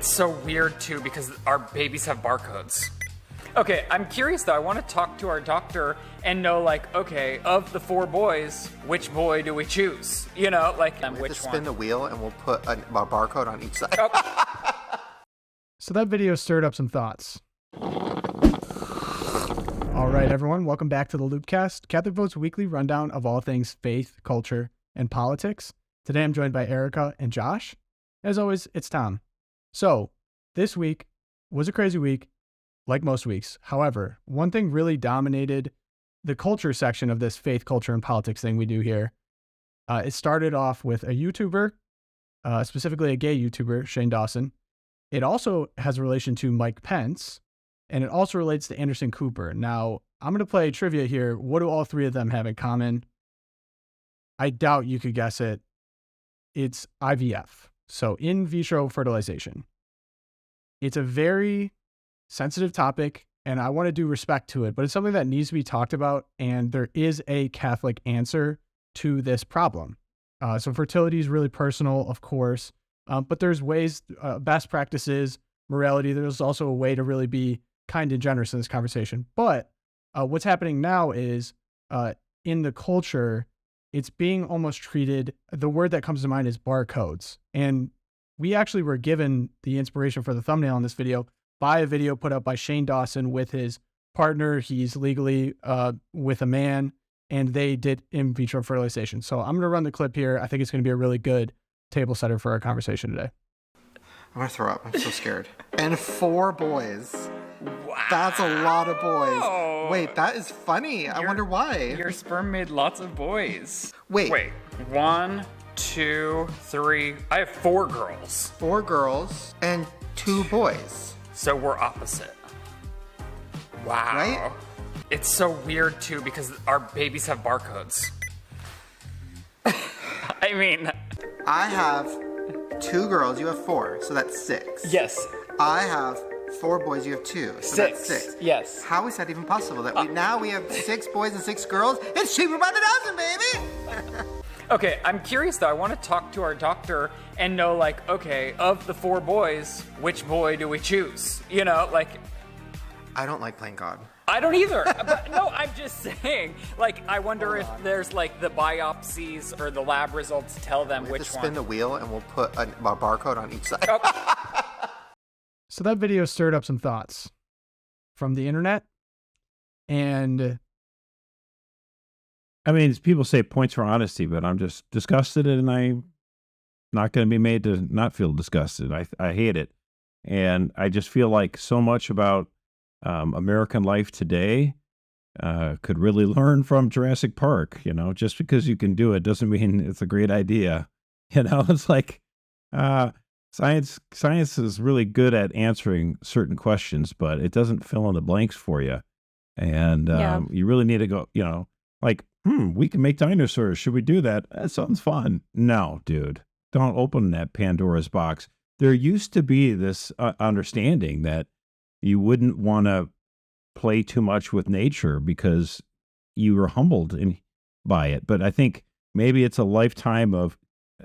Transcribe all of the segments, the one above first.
It's so weird too because our babies have barcodes. Okay, I'm curious though. I want to talk to our doctor and know, like, okay, of the 4 boys, which boy do we choose? You know, like, we have which to spin one? the wheel and we'll put a barcode on each side. Oh. So that video stirred up some thoughts. All right, everyone, welcome back to the LOOPcast, Catholic Vote's weekly rundown of all things faith, culture, and politics. Today I'm joined by Erica and Josh. As always, it's Tom. So this week was a crazy week, like most weeks. However, one thing really dominated the culture section of this faith, culture, and politics thing we do here. It started off with a YouTuber, specifically a gay YouTuber, Shane Dawson. It also has a relation to Mike Pence, and it also relates to Anderson Cooper. Now, I'm going to play trivia here. What do all 3 of them have in common? I doubt you could guess it. It's IVF. So in vitro fertilization. It's a very sensitive topic, and I want to do respect to it, but it's something that needs to be talked about, and there is a Catholic answer to this problem. So fertility is really personal, of course, but there's ways, best practices, morality. There's also a way to really be kind and generous in this conversation. But what's happening now is in the culture, it's being almost treated, the word that comes to mind is barcodes. And we actually were given the inspiration for the thumbnail in this video by a video put up by Shane Dawson with his partner. He's legally with a man, and they did in vitro fertilization. So I'm going to run the clip here. I think it's going to be a really good table setter for our conversation today. I'm going to throw up. I'm so scared. And 4 boys. Wow. That's a lot of boys. Wait, that is funny. I wonder why. Your sperm made lots of boys. Wait. 1, 2, 3. I have 4 girls. 4 girls and 2 boys. So we're opposite. Wow. Right? It's so weird too because our babies have barcodes. I mean, I have 2 girls, you have 4, so that's 6. yes. I have 4 boys, you have 2, so that's 6. Yes. How is that even possible? That we have 6 boys and 6 girls? It's cheaper by the dozen, baby! Okay, I'm curious though. I want to talk to our doctor and know, like, okay, of the 4 boys, which boy do we choose? You know, like, I don't like playing God. I don't either. But no, I'm just saying, like, I wonder if there's, like, the biopsies or the lab results tell them We which have to one. spin the wheel and we'll put a barcode on each side. Oh. So that video stirred up some thoughts from the internet. And I mean, people say points for honesty, but I'm just disgusted, and I'm not going to be made to not feel disgusted. I hate it. And I just feel like so much about American life today could really learn from Jurassic Park. You know, just because you can do it doesn't mean it's a great idea. You know, it's like science is really good at answering certain questions, but it doesn't fill in the blanks for you. And you really need to go, you know, like, we can make dinosaurs. Should we do that? That sounds fun. No, dude, don't open that Pandora's box. There used to be this understanding that you wouldn't want to play too much with nature because you were humbled by it. But I think maybe it's a lifetime of,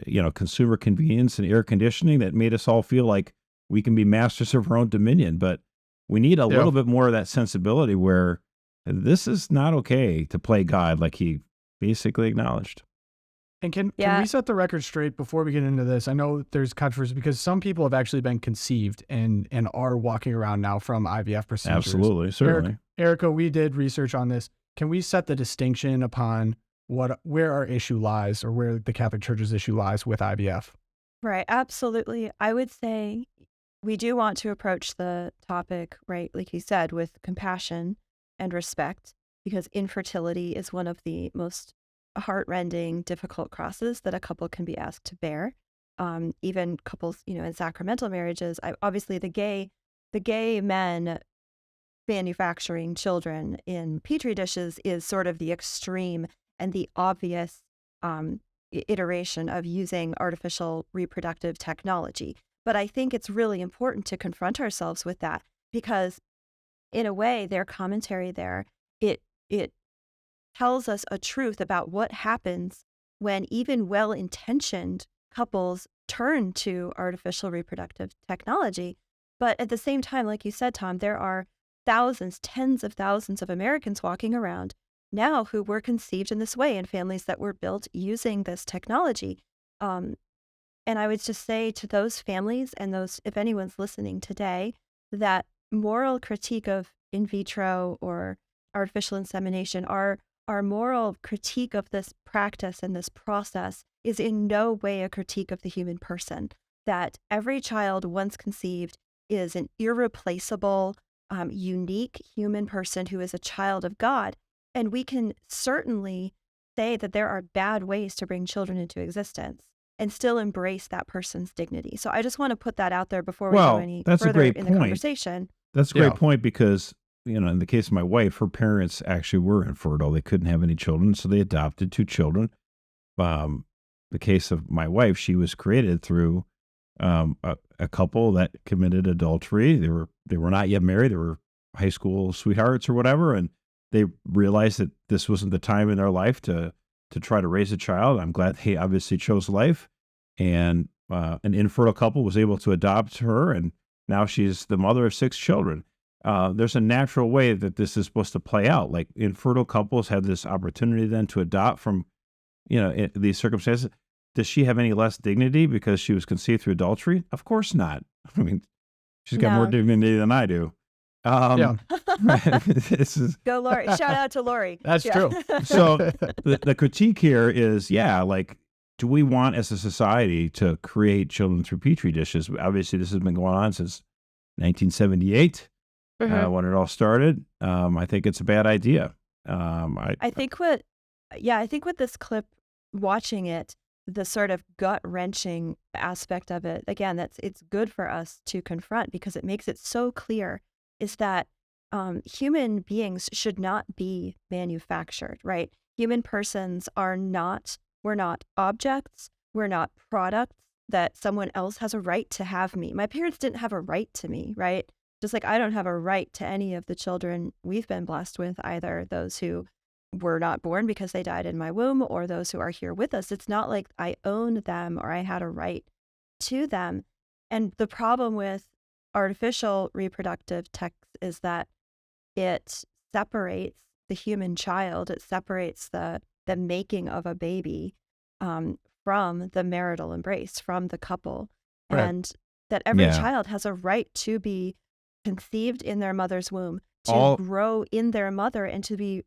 you know, consumer convenience and air conditioning that made us all feel like we can be masters of our own dominion. But we need a little bit more of that sensibility where this is not okay to play God, like he basically acknowledged. And can we set the record straight before we get into this? I know there's controversy because some people have actually been conceived and are walking around now from IVF procedures. Absolutely, certainly. Erica, we did research on this. Can we set the distinction upon where our issue lies, or where the Catholic Church's issue lies with IVF? Right, absolutely. I would say we do want to approach the topic, right, like you said, with compassion and respect, because infertility is one of the most heartrending, difficult crosses that a couple can be asked to bear. Even couples, you know, in sacramental marriages, obviously the gay men manufacturing children in petri dishes is sort of the extreme and the obvious iteration of using artificial reproductive technology. But I think it's really important to confront ourselves with that, because in a way, their commentary there, it tells us a truth about what happens when even well-intentioned couples turn to artificial reproductive technology. But at the same time, like you said, Tom, there are thousands, tens of thousands of Americans walking around now who were conceived in this way in families that were built using this technology. And I would just say to those families and those, if anyone's listening today, that moral critique of in vitro or artificial insemination, our moral critique of this practice and this process is in no way a critique of the human person. That every child once conceived is an irreplaceable, unique human person who is a child of God. And we can certainly say that there are bad ways to bring children into existence and still embrace that person's dignity. So I just want to put that out there before we go any further in the conversation. That's a great point because, in the case of my wife, her parents actually were infertile. They couldn't have any children, so they adopted 2 children. The case of my wife, she was created through a couple that committed adultery. They were not yet married. They were high school sweethearts or whatever, and they realized that this wasn't the time in their life to try to raise a child. I'm glad they obviously chose life, and an infertile couple was able to adopt her, and now she's the mother of 6 children. There's a natural way that this is supposed to play out. Like infertile couples have this opportunity then to adopt from, these circumstances. Does she have any less dignity because she was conceived through adultery? Of course not. I mean, she's got more dignity than I do. This is Go, Lori. Shout out to Lori. That's true. So the critique here is, do we want as a society to create children through Petri dishes? Obviously, this has been going on since 1978 when it all started. I think it's a bad idea. I think with this clip, watching it, the sort of gut-wrenching aspect of it, again, it's good for us to confront because it makes it so clear is that human beings should not be manufactured, right? Human persons we're not objects, we're not products that someone else has a right to have me. My parents didn't have a right to me, right? Just like I don't have a right to any of the children we've been blessed with, either those who were not born because they died in my womb or those who are here with us. It's not like I owned them or I had a right to them. And the problem with artificial reproductive tech is that it separates the human child. It separates the making of a baby from the marital embrace, from the couple. Right. And that every child has a right to be conceived in their mother's womb, to grow in their mother, and to be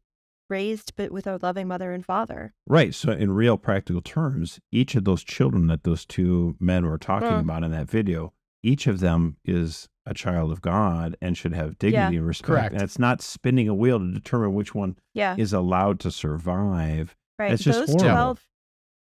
raised but with a loving mother and father. Right. So in real practical terms, each of those children that those 2 men were talking about in that video, each of them is a child of God and should have dignity and respect. Correct. And it's not spinning a wheel to determine which one is allowed to survive. Right. It's just horrible.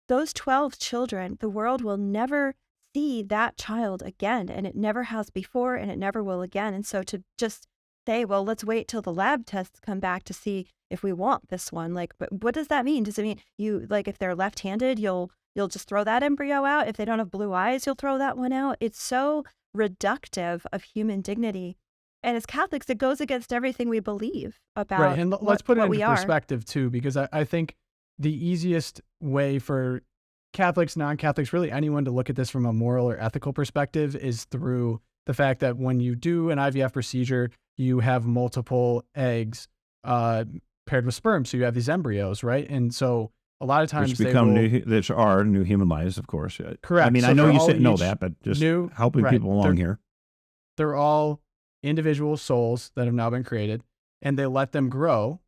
Those 12 children, the world will never see that child again, and it never has before, and it never will again. And so to just say, well, let's wait till the lab tests come back to see if we want this one. Like, but what does that mean? Does it mean if they're left-handed, you'll just throw that embryo out? If they don't have blue eyes, you'll throw that one out? It's so reductive of human dignity. And as Catholics, it goes against everything we believe about right. And let's put it into perspective too, because I think the easiest way for Catholics, non-Catholics, really anyone to look at this from a moral or ethical perspective is through the fact that when you do an IVF procedure, you have multiple eggs paired with sperm. So you have these embryos, right? And so a lot of times which are new human lives, of course. Correct. I mean, So I know you all know that, but just helping people along here. They're all individual souls that have now been created, and they let them grow.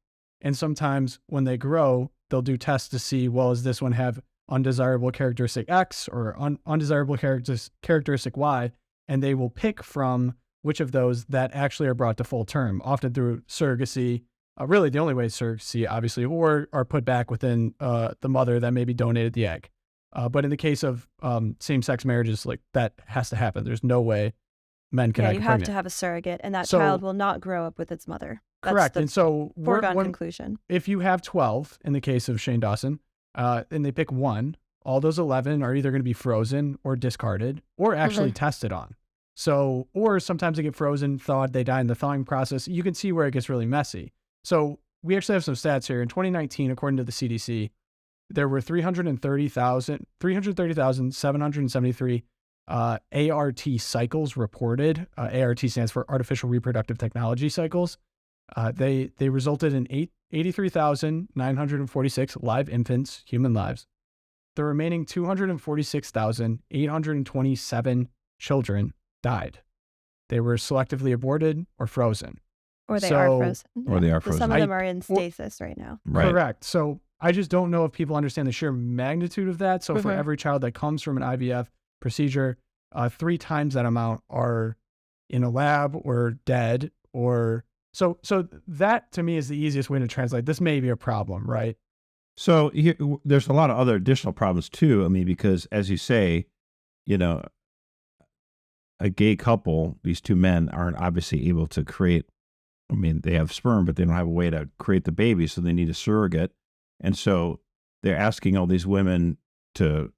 And sometimes when they grow, they'll do tests to see, well, does this one have undesirable characteristic X or undesirable characteristic Y? And they will pick from which of those that actually are brought to full term, often through surrogacy. Really, the only way is surrogacy, obviously, or are put back within the mother that maybe donated the egg. But in the case of same-sex marriages, like that has to happen. There's no way men can. Yeah, you have to have a surrogate, and that child will not grow up with its mother. That's correct. And so foregone conclusion. If you have 12, in the case of Shane Dawson, and they pick one, all those 11 are either going to be frozen or discarded or actually tested on. So, or sometimes they get frozen, thawed, they die in the thawing process. You can see where it gets really messy. So we actually have some stats here. In 2019, according to the CDC, there were 330,773 ART cycles reported. ART stands for Artificial Reproductive Technology cycles. They resulted in 83,946 live infants, human lives. The remaining 246,827 children died. They were selectively aborted or frozen. Or they are frozen. Or they are So some frozen. of them are in stasis right now. Right. Correct. So I just don't know if people understand the sheer magnitude of that. So for every child that comes from an IVF procedure, 3 times that amount are in a lab or dead, or so that to me is the easiest way to translate. This may be a problem, right? So here, there's a lot of other additional problems too. I mean, because as you say, you know, a gay couple, these 2 men aren't obviously able to create, I mean, they have sperm, but they don't have a way to create the baby, so they need a surrogate. And so they're asking all these women to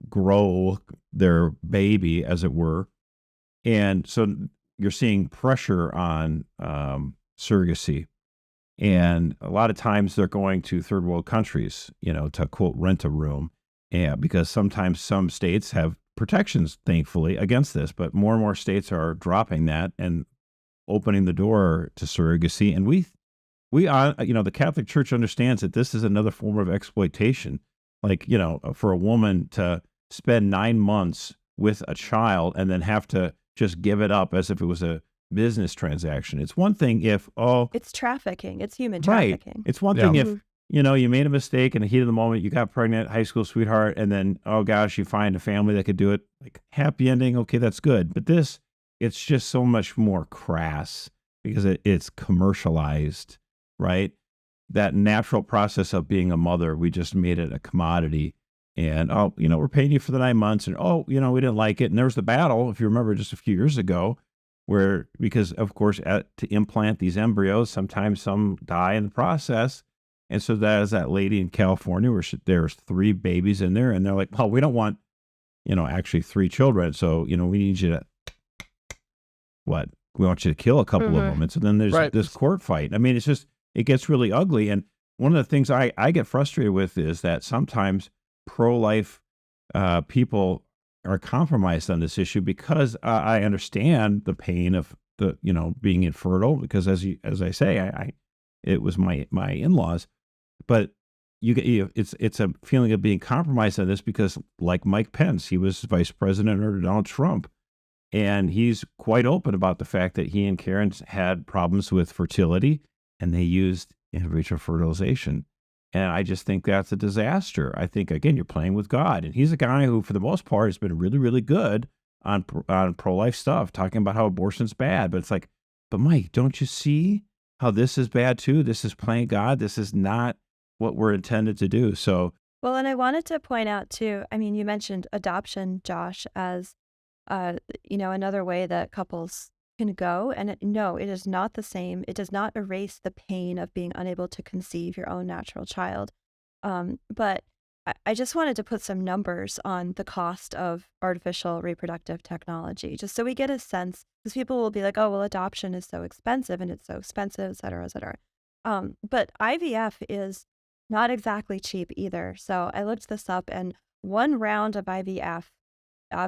grow their baby, as it were. And so you're seeing pressure on surrogacy. And a lot of times they're going to third world countries, you know, to quote, rent a room. Yeah, because sometimes some states have protections, thankfully, against this, but more and more states are dropping that and opening the door to surrogacy. And we, you know, the Catholic Church understands that this is another form of exploitation. Like, you know, for a woman to spend 9 months with a child and then have to just give it up as if it was a business transaction. It's one thing if, it's trafficking. It's human right. trafficking. It's one thing if, you know, you made a mistake in the heat of the moment, you got pregnant, high school sweetheart, and then, oh gosh, you find a family that could do it. Like, happy ending. Okay, that's good. But this, it's just so much more crass because it's commercialized, right? That natural process of being a mother, we just made it a commodity. And, oh, you know, we're paying you for the 9 months. And, oh, you know, we didn't like it. And there was the battle, if you remember, just a few years ago, where, because of course, to implant these embryos, sometimes some die in the process. And so that is that lady in California where there's 3 babies in there. And they're like, well, we don't want, you know, actually 3 children. So, you know, we need you to, we want you to kill a couple of them. And so then there's this court fight. I mean, it's just, it gets really ugly. And one of the things I get frustrated with is that sometimes pro-life people are compromised on this issue because I understand the pain of the, you know, being infertile, because as I say, it was my in-laws, but it's a feeling of being compromised on this because, like Mike Pence, he was vice president under Donald Trump, and he's quite open about the fact that he and Karen had problems with fertility and they used in vitro fertilization. And I just think that's a disaster. I think, again, you're playing with God. And he's a guy who, for the most part, has been really, really good on pro-life stuff, talking about how abortion's bad. But it's like, but Mike, don't you see how this is bad too? This is playing God. This is not what we're intended to do. So, well, and I wanted to point out too, I mean, you mentioned adoption, Josh, as, you know, another way that couples can go. And no, it is not the same. It does not erase the pain of being unable to conceive your own natural child. But I just wanted to put some numbers on the cost of artificial reproductive technology, just so we get a sense, because people will be like, oh, well, adoption is so expensive and it's so expensive, et cetera, et cetera. But IVF is not exactly cheap either. So I looked this up, and one round of IVF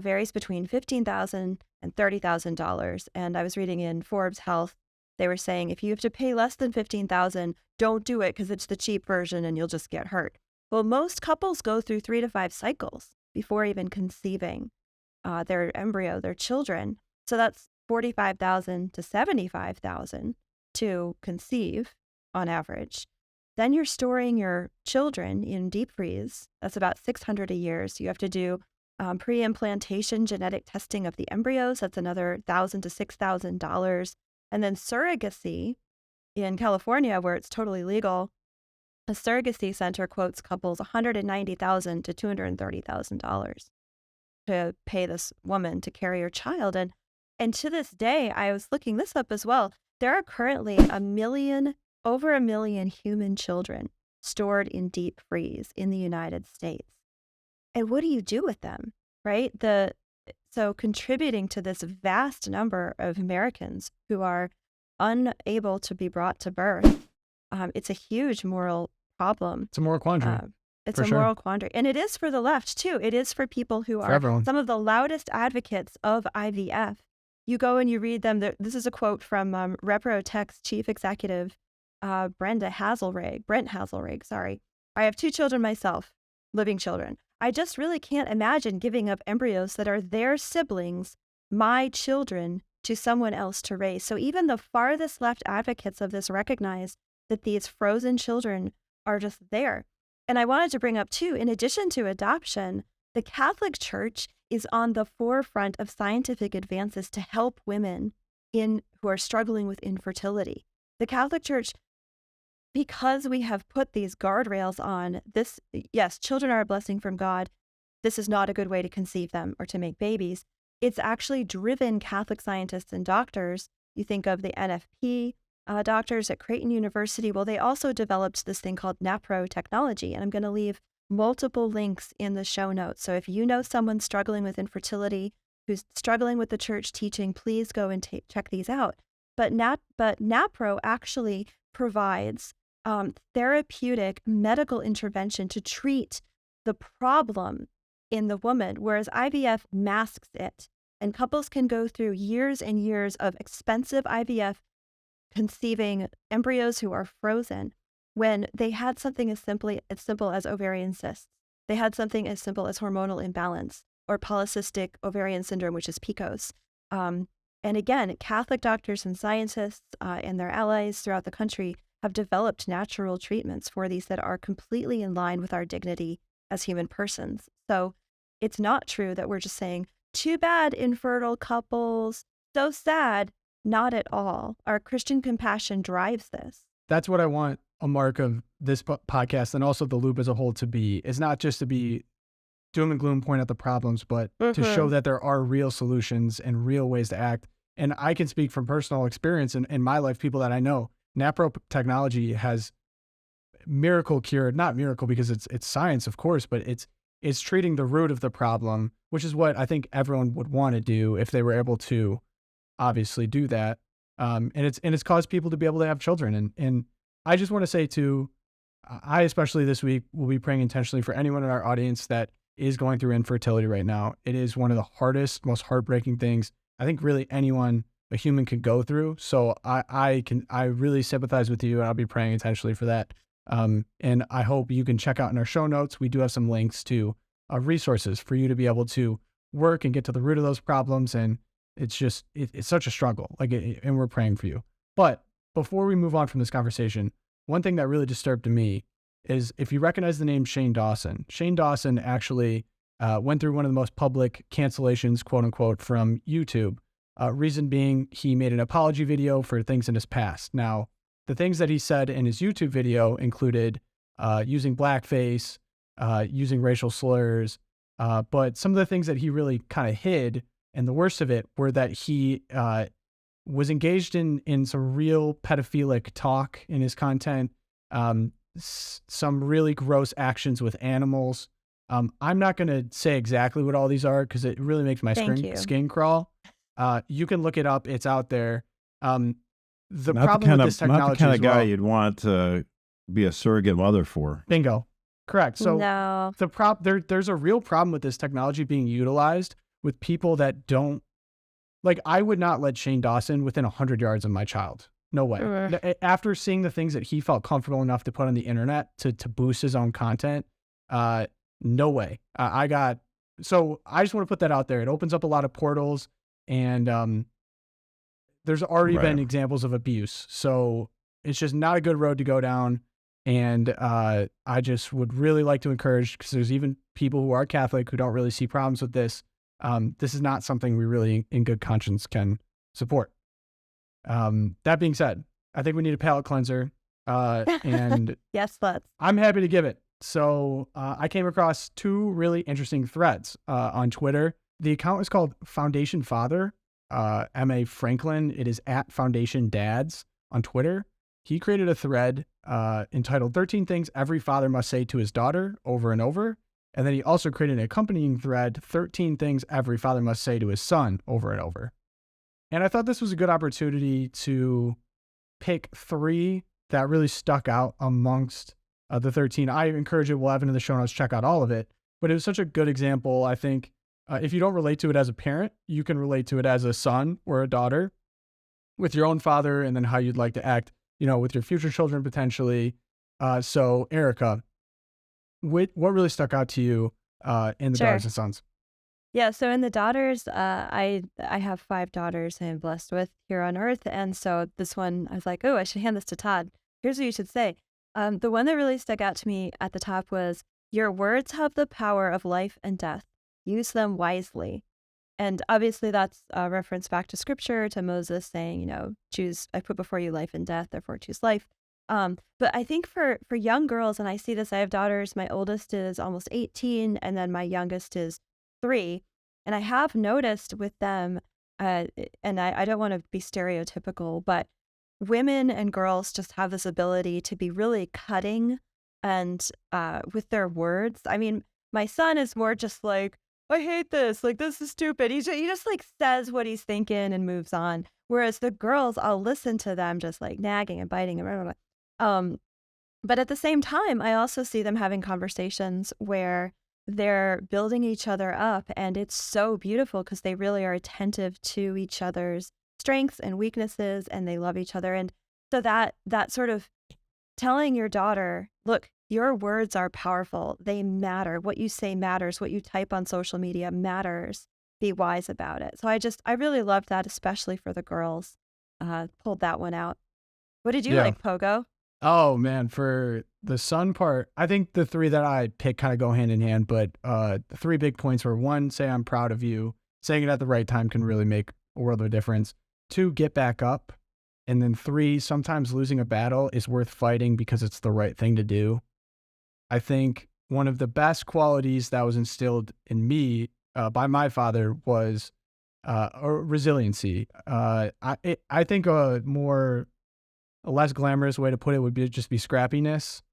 varies between $15,000 and $30,000. And I was reading in Forbes Health, they were saying if you have to pay less than $15,000, don't do it because it's the cheap version and you'll just get hurt. Well, most couples go through 3 to 5 cycles before even conceiving their embryo, their children. So that's $45,000 to $75,000 to conceive on average. Then you're storing your children in deep freeze. That's about $600 a year. So you have to do pre-implantation genetic testing of the embryos. That's another $1,000 to $6,000. And then surrogacy in California, where it's totally legal, a surrogacy center quotes couples $190,000 to $230,000 to pay this woman to carry her child. And to this day, I was looking this up as well. There are currently over a million human children stored in deep freeze in the United States. And what do you do with them, right? So contributing to this vast number of Americans who are unable to be brought to birth, it's a huge moral problem. It's a moral quandary. It's For a sure. moral quandary. And it is for the left, too. It is for people who For are everyone. some of the loudest advocates of IVF. You go and you read them. This is a quote from ReproTech's chief executive, Brent Hazelrig, sorry. I have 2 children myself, living children. I just really can't imagine giving up embryos that are their siblings, my children, to someone else to raise. So even the farthest left advocates of this recognize that these frozen children are just there. And I wanted to bring up, too, in addition to adoption, the Catholic Church is on the forefront of scientific advances to help women who are struggling with infertility. The Catholic Church, because we have put these guardrails on this, yes, children are a blessing from God. This is not a good way to conceive them or to make babies. It's actually driven Catholic scientists and doctors. You think of the NFP doctors at Creighton University. Well, they also developed this thing called NAPRO technology, and I'm going to leave multiple links in the show notes. So if you know someone struggling with infertility, who's struggling with the church teaching, please go and check these out. But NAPRO actually provides therapeutic medical intervention to treat the problem in the woman, whereas IVF masks it. And couples can go through years and years of expensive IVF conceiving embryos who are frozen when they had something as simple as ovarian cysts. They had something as simple as hormonal imbalance or polycystic ovarian syndrome, which is PCOS. And again, Catholic doctors and scientists and their allies throughout the country have developed natural treatments for these that are completely in line with our dignity as human persons. So it's not true that we're just saying, too bad, infertile couples, so sad. Not at all. Our Christian compassion drives this. That's what I want a mark of this podcast and also the Loop as a whole to be. It's not just to be doom and gloom, point out the problems, but to show that there are real solutions and real ways to act. And I can speak from personal experience in my life, people that I know. NAPRO technology has miracle cured, not miracle because it's science, of course, but it's treating the root of the problem, which is what I think everyone would want to do if they were able to obviously do that. And it's caused people to be able to have children. And I just want to say too, I especially this week will be praying intentionally for anyone in our audience that is going through infertility right now. It is one of the hardest, most heartbreaking things I think really a human can go through. So I really sympathize with you, and I'll be praying intentionally for that. And I hope you can check out in our show notes. We do have some links to resources for you to be able to work and get to the root of those problems. And it's just, it's such a struggle, and we're praying for you. But before we move on from this conversation, one thing that really disturbed me is if you recognize the name Shane Dawson actually went through one of the most public cancellations, quote unquote, from YouTube. Reason being, he made an apology video for things in his past. Now, the things that he said in his YouTube video included using blackface, using racial slurs, but some of the things that he really kind of hid, and the worst of it, were that he was engaged in some real pedophilic talk in his content, some really gross actions with animals. I'm not going to say exactly what all these are because it really makes my skin crawl. You can look it up. It's out there. The problem with this technology not the kind of guy well, you'd want to be a surrogate mother for. Bingo. Correct. So no. there's a real problem with this technology being utilized with people that don't, like, I would not let Shane Dawson within 100 yards of my child. No way. After seeing the things that he felt comfortable enough to put on the internet to boost his own content, no way. So I just want to put that out there. It opens up a lot of portals, and there's already been examples of abuse. So it's just not a good road to go down. And I just would really like to encourage, because there's even people who are Catholic who don't really see problems with this. This is not something we really, in good conscience, can support. That being said, I think we need a palate cleanser. And yes, let's. I'm happy to give it. So I came across 2 really interesting threads on Twitter. The account is called Foundation Father, M.A. Franklin. It is at Foundation Dads on Twitter. He created a thread entitled 13 Things Every Father Must Say to His Daughter over and over. And then he also created an accompanying thread, 13 Things Every Father Must Say to His Son over and over. And I thought this was a good opportunity to pick 3 that really stuck out amongst the 13. I encourage it. We'll have it in the show notes. Check out all of it. But it was such a good example. I think if you don't relate to it as a parent, you can relate to it as a son or a daughter with your own father, and then how you'd like to act, with your future children potentially. So Erica, what really stuck out to you in the Sure. daughters and sons? Yeah, so in the daughters, I have 5 daughters I am blessed with here on earth, and so this one I was like, oh, I should hand this to Todd. Here's what you should say. The one that really stuck out to me at the top was, your words have the power of life and death. Use them wisely. And obviously that's a reference back to scripture, to Moses saying, choose, I put before you life and death, therefore choose life. But I think for young girls, and I see this, I have daughters, my oldest is almost 18, and then my youngest is 3. And I have noticed with them, and I don't want to be stereotypical, but women and girls just have this ability to be really cutting and with their words. I mean, my son is more just like, I hate this, like, this is stupid. He just like says what he's thinking and moves on. Whereas the girls, I'll listen to them just like nagging and biting and blah, blah, blah. But at the same time, I also see them having conversations where they're building each other up, and it's so beautiful because they really are attentive to each other's strengths and weaknesses, and they love each other. And so that sort of telling your daughter, look, your words are powerful. They matter. What you say matters. What you type on social media matters. Be wise about it. So I really loved that, especially for the girls. Pulled that one out. What did you like, Pogo? Oh man, for the son part, I think the 3 that I pick kind of go hand in hand, but the 3 big points were: 1, say I'm proud of you. Saying it at the right time can really make a world of a difference. 2, get back up. And then 3, sometimes losing a battle is worth fighting because it's the right thing to do. I think one of the best qualities that was instilled in me by my father was resiliency. I think a less glamorous way to put it would be just be scrappiness.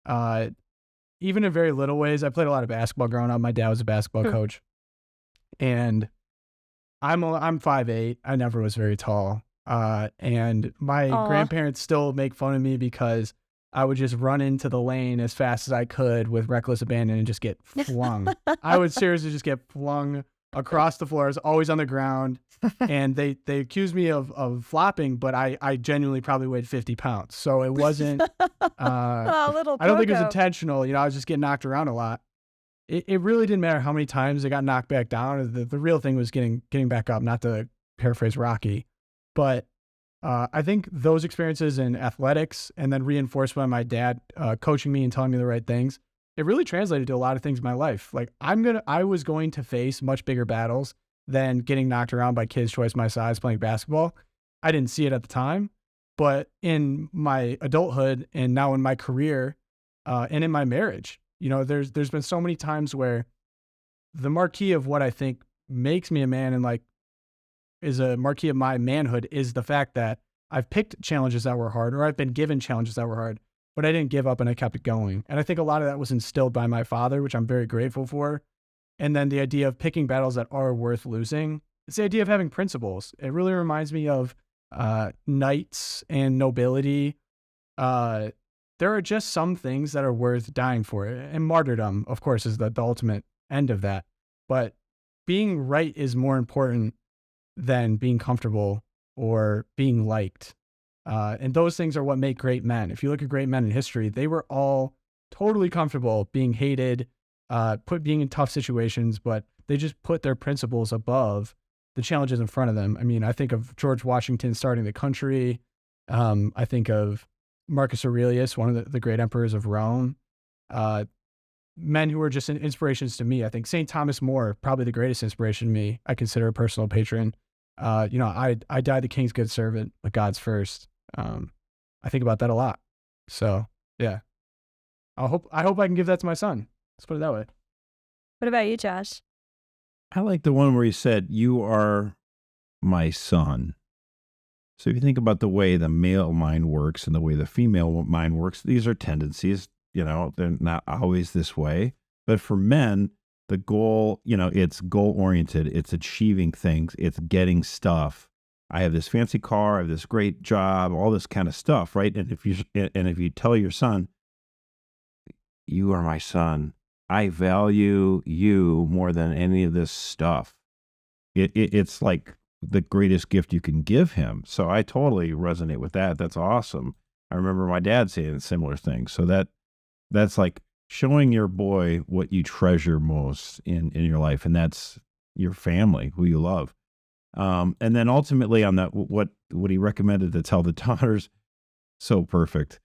Even in very little ways. I played a lot of basketball growing up. My dad was a basketball coach, and I'm 5'8". I never was very tall. And my grandparents still make fun of me because I would just run into the lane as fast as I could with reckless abandon and just get flung. I would seriously just get flung across the floor. I was always on the ground, and they accused me of flopping, but I genuinely probably weighed 50 pounds. So it wasn't, little I don't think it was intentional. I was just getting knocked around a lot. It really didn't matter how many times I got knocked back down. The real thing was getting back up, not to paraphrase Rocky. But I think those experiences in athletics, and then reinforced by my dad coaching me and telling me the right things, it really translated to a lot of things in my life. Like I was going to face much bigger battles than getting knocked around by kids twice my size playing basketball. I didn't see it at the time, but in my adulthood and now in my career and in my marriage, there's been so many times where the marquee of what I think makes me a man and like is a marquee of my manhood is the fact that I've picked challenges that were hard, or I've been given challenges that were hard, but I didn't give up and I kept it going. And I think a lot of that was instilled by my father, which I'm very grateful for. And then the idea of picking battles that are worth losing. It's the idea of having principles. It really reminds me of knights and nobility. There are just some things that are worth dying for. And martyrdom, of course, is the ultimate end of that. But being right is more important than being comfortable or being liked. And those things are what make great men. If you look at great men in history, they were all totally comfortable being hated, being in tough situations, but they just put their principles above the challenges in front of them. I mean, I think of George Washington starting the country. I think of Marcus Aurelius, one of the great emperors of Rome. Men who were just inspirations to me. I think St. Thomas More, probably the greatest inspiration to me. I consider a personal patron. I died the king's good servant, but God's first. I think about that a lot. So yeah, I hope I can give that to my son. Let's put it that way. What about you, Josh? I like the one where he said, "You are my son." So if you think about the way the male mind works and the way the female mind works, these are tendencies. They're not always this way. But for men, the goal, it's goal-oriented. It's achieving things. It's getting stuff. I have this fancy car. I have this great job, all this kind of stuff, right? And if you tell your son, you are my son. I value you more than any of this stuff. It's like the greatest gift you can give him. So I totally resonate with that. That's awesome. I remember my dad saying similar things. So that's like showing your boy what you treasure most in your life, and that's your family, who you love. And then ultimately on that, what he recommended to tell the daughters, so perfect.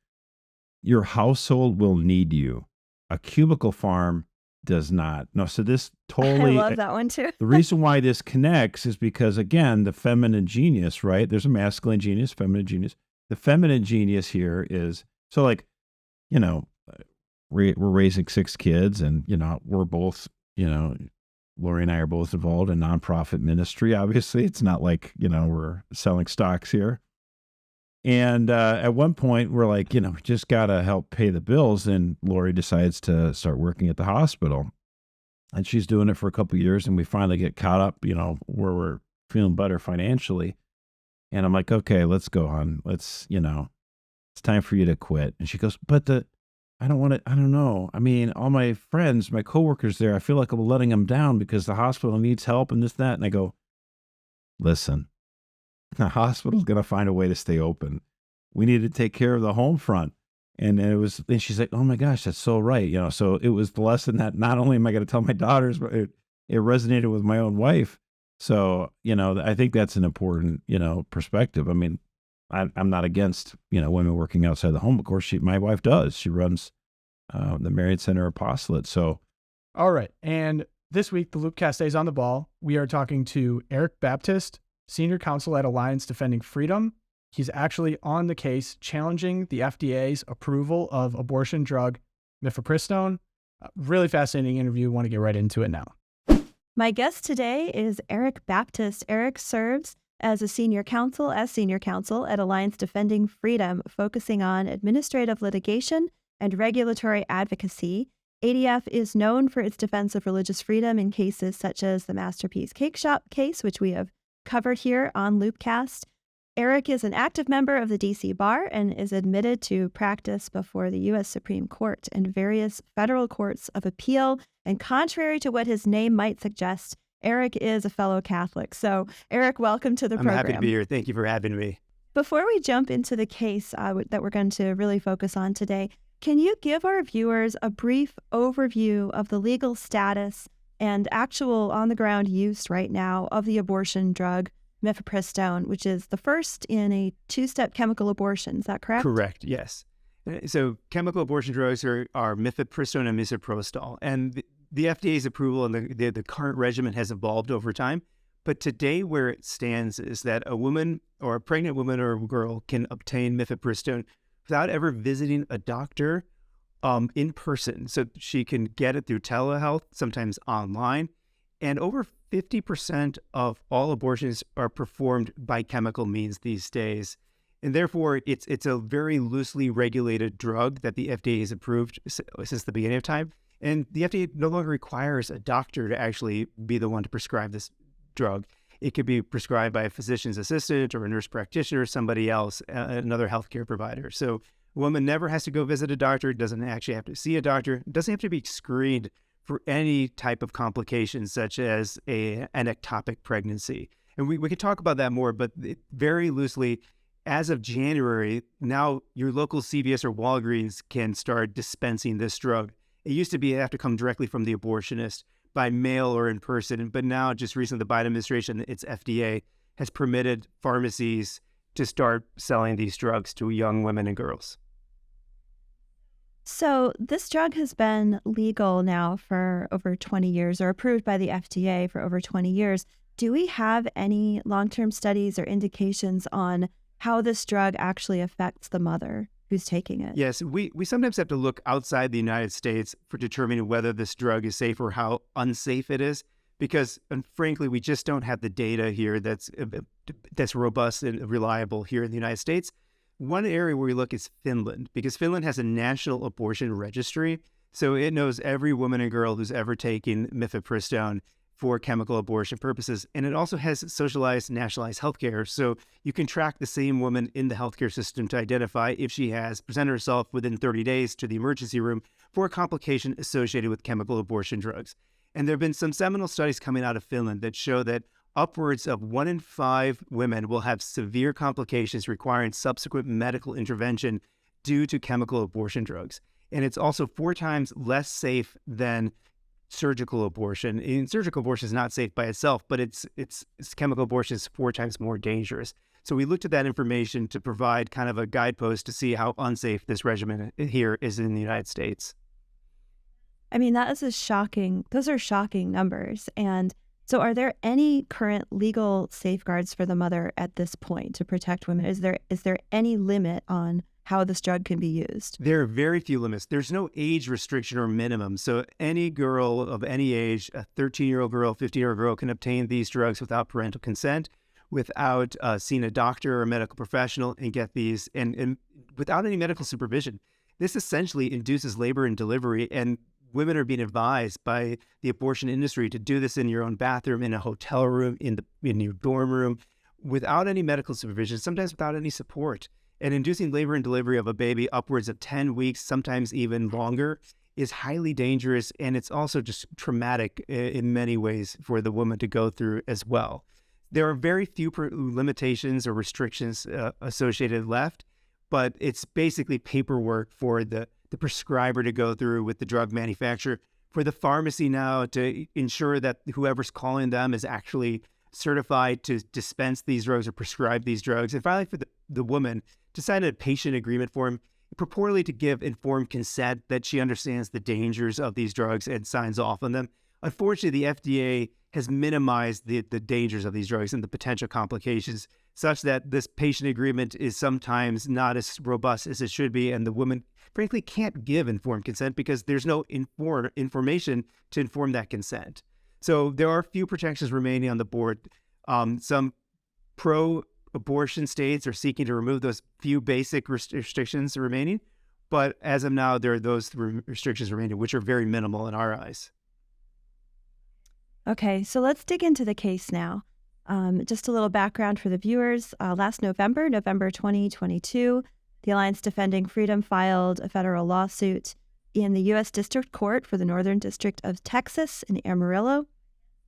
Your household will need you. A cubicle farm does not. No, so this totally. I love that one too. The reason why this connects is because, again, the feminine genius, right? There's a masculine genius, feminine genius. The feminine genius here is, so like, you know, we're raising 6 kids, and, you know, we're both, you know, Lori and I are both involved in nonprofit ministry. Obviously, it's not like, you know, we're selling stocks here. And at one point, we're like, you know, we just got to help pay the bills. And Lori decides to start working at the hospital. And she's doing it for a couple of years. And we finally get caught up, you know, where we're feeling better financially. And I'm like, okay, let's go on. Let's, you know, it's time for you to quit. And she goes, but I don't want to, I don't know. I mean, all my friends, my coworkers there, I feel like I'm letting them down because the hospital needs help and this, that. And I go, listen, the hospital's going to find a way to stay open. We need to take care of the home front. And she's like, oh my gosh, that's so right. You know, so it was the lesson that not only am I going to tell my daughters, but it resonated with my own wife. So, you know, I think that's an important, you know, perspective. I mean, I'm not against, you know, women working outside the home. Of course, my wife does. She runs the Marian Center Apostolate. So, All right. And this week, the Loopcast stays on the ball. We are talking to Erik Baptist, Senior Counsel at Alliance Defending Freedom. He's actually on the case challenging the FDA's approval of abortion drug mifepristone. Really fascinating interview. Want to get right into it now. My guest today is Erik Baptist. Erik serves as senior counsel at Alliance Defending Freedom, focusing on administrative litigation and regulatory advocacy. ADF is known for its defense of religious freedom in cases such as the Masterpiece Cake Shop case, which we have covered here on Loopcast. Erik is an active member of the D.C. Bar and is admitted to practice before the U.S. Supreme Court and various federal courts of appeal. And contrary to what his name might suggest, Erik is a fellow Catholic. So, Erik, welcome to the program. I'm happy to be here. Thank you for having me. Before we jump into the case that we're going to really focus on today, can you give our viewers a brief overview of the legal status and actual on-the-ground use right now of the abortion drug mifepristone, which is the first in a 2-step chemical abortion? Is that correct? Correct, yes. So chemical abortion drugs are mifepristone and misoprostol. And the FDA's approval and the current regimen has evolved over time. But today where it stands is that a woman or a pregnant woman or a girl can obtain mifepristone without ever visiting a doctor in person. So she can get it through telehealth, sometimes online. And over 50% of all abortions are performed by chemical means these days. And therefore, it's a very loosely regulated drug that the FDA has approved since the beginning of time. And the FDA no longer requires a doctor to actually be the one to prescribe this drug. It could be prescribed by a physician's assistant or a nurse practitioner or somebody else, another healthcare provider. So a woman never has to go visit a doctor, doesn't actually have to see a doctor, doesn't have to be screened for any type of complications such as an ectopic pregnancy. And we could talk about that more, but very loosely, as of January, now your local CVS or Walgreens can start dispensing this drug. It used to be you have to come directly from the abortionist by mail or in person, but now just recently the Biden administration, its FDA, has permitted pharmacies to start selling these drugs to young women and girls. So this drug has been legal now for over 20 years, or approved by the FDA for over 20 years. Do we have any long-term studies or indications on how this drug actually affects the mother who's taking it? Yes, we sometimes have to look outside the United States for determining whether this drug is safe or how unsafe it is, because frankly, we just don't have the data here that's robust and reliable here in the United States. One area where we look is Finland, because Finland has a national abortion registry. So it knows every woman and girl who's ever taken mifepristone for chemical abortion purposes. And it also has socialized, nationalized healthcare. So you can track the same woman in the healthcare system to identify if she has presented herself within 30 days to the emergency room for a complication associated with chemical abortion drugs. And there have been some seminal studies coming out of Finland that show that upwards of 1 in 5 women will have severe complications requiring subsequent medical intervention due to chemical abortion drugs. And it's also 4 times less safe than surgical abortion. And surgical abortion is not safe by itself, but it's chemical abortion is 4 times more dangerous. So we looked at that information to provide kind of a guidepost to see how unsafe this regimen here is in the United States. I mean, those are shocking numbers. And so are there any current legal safeguards for the mother at this point to protect women? Is there any limit on how this drug can be used? There are very few limits. There's no age restriction or minimum. So any girl of any age, a 13-year-old girl, 15-year-old girl, can obtain these drugs without parental consent, without seeing a doctor or a medical professional, and get these and without any medical supervision. This essentially induces labor and delivery, and women are being advised by the abortion industry to do this in your own bathroom, in a hotel room, in your dorm room, without any medical supervision, sometimes without any support. And inducing labor and delivery of a baby upwards of 10 weeks, sometimes even longer, is highly dangerous. And it's also just traumatic in many ways for the woman to go through as well. There are very few limitations or restrictions associated left, but it's basically paperwork for the prescriber to go through with the drug manufacturer, for the pharmacy now to ensure that whoever's calling them is actually certified to dispense these drugs or prescribe these drugs, and finally for the woman to sign a patient agreement form purportedly to give informed consent that she understands the dangers of these drugs and signs off on them. Unfortunately, the FDA has minimized the dangers of these drugs and the potential complications such that this patient agreement is sometimes not as robust as it should be, and the woman frankly can't give informed consent because there's no information to inform that consent. So there are few protections remaining on the board. Some pro-abortion states are seeking to remove those few basic restrictions remaining, but as of now, there are those restrictions remaining, which are very minimal in our eyes. Okay, so let's dig into the case now. Just a little background for the viewers. Last November 2022, the Alliance Defending Freedom filed a federal lawsuit in the U.S. District Court for the Northern District of Texas in Amarillo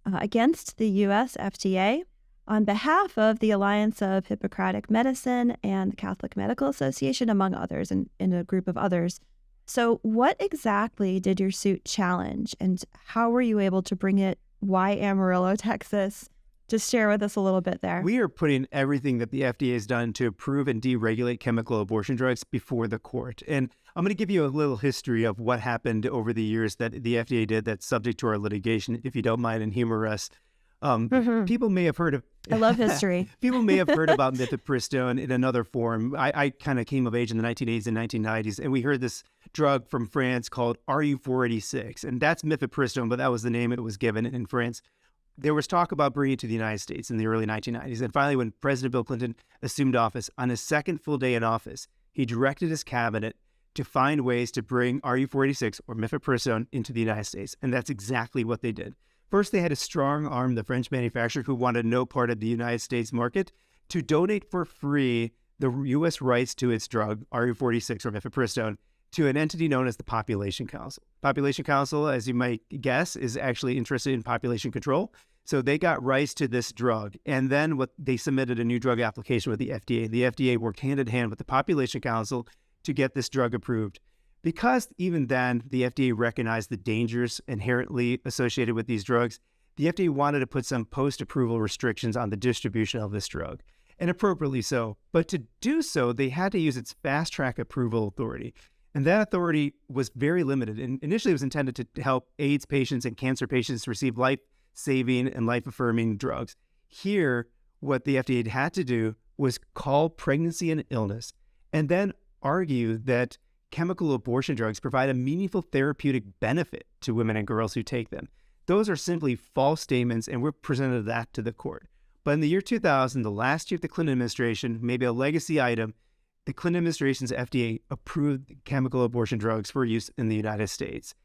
against the U.S. FDA on behalf of the Alliance of Hippocratic Medicine and the Catholic Medical Association, among others, and in a group of others. So what exactly did your suit challenge, and how were you able to bring it? Why Amarillo, Texas? Just share with us a little bit there. We are putting everything that the FDA has done to approve and deregulate chemical abortion drugs before the court. And I'm going to give you a little history of what happened over the years that the FDA did that's subject to our litigation, if you don't mind, and humor us. People may have heard of... I love history. People may have heard about mifepristone in another form. I kind of came of age in the 1980s and 1990s, and we heard this drug from France called RU486. And that's mifepristone, but that was the name it was given in France. There was talk about bringing it to the United States in the early 1990s. And finally, when President Bill Clinton assumed office, on his second full day in office, he directed his cabinet to find ways to bring RU486 or mifepristone into the United States. And that's exactly what they did. First, they had to strong arm the French manufacturer who wanted no part of the United States market to donate for free the U.S. rights to its drug, RU486 or mifepristone, to an entity known as the Population Council. Population Council, as you might guess, is actually interested in population control. So they got rights to this drug. And then they submitted a new drug application with the FDA. The FDA worked hand in hand with the Population Council to get this drug approved. Because even then, the FDA recognized the dangers inherently associated with these drugs, the FDA wanted to put some post-approval restrictions on the distribution of this drug, and appropriately so. But to do so, they had to use its fast-track approval authority. And that authority was very limited. And initially, it was intended to help AIDS patients and cancer patients receive life-saving and life-affirming drugs. Here, what the FDA had to do was call pregnancy and illness, and then argue that chemical abortion drugs provide a meaningful therapeutic benefit to women and girls who take them. Those are simply false statements, and we're presented that to the court. But in the year 2000, the last year of the Clinton administration, maybe a legacy item, the Clinton administration's FDA approved chemical abortion drugs for use in the United States.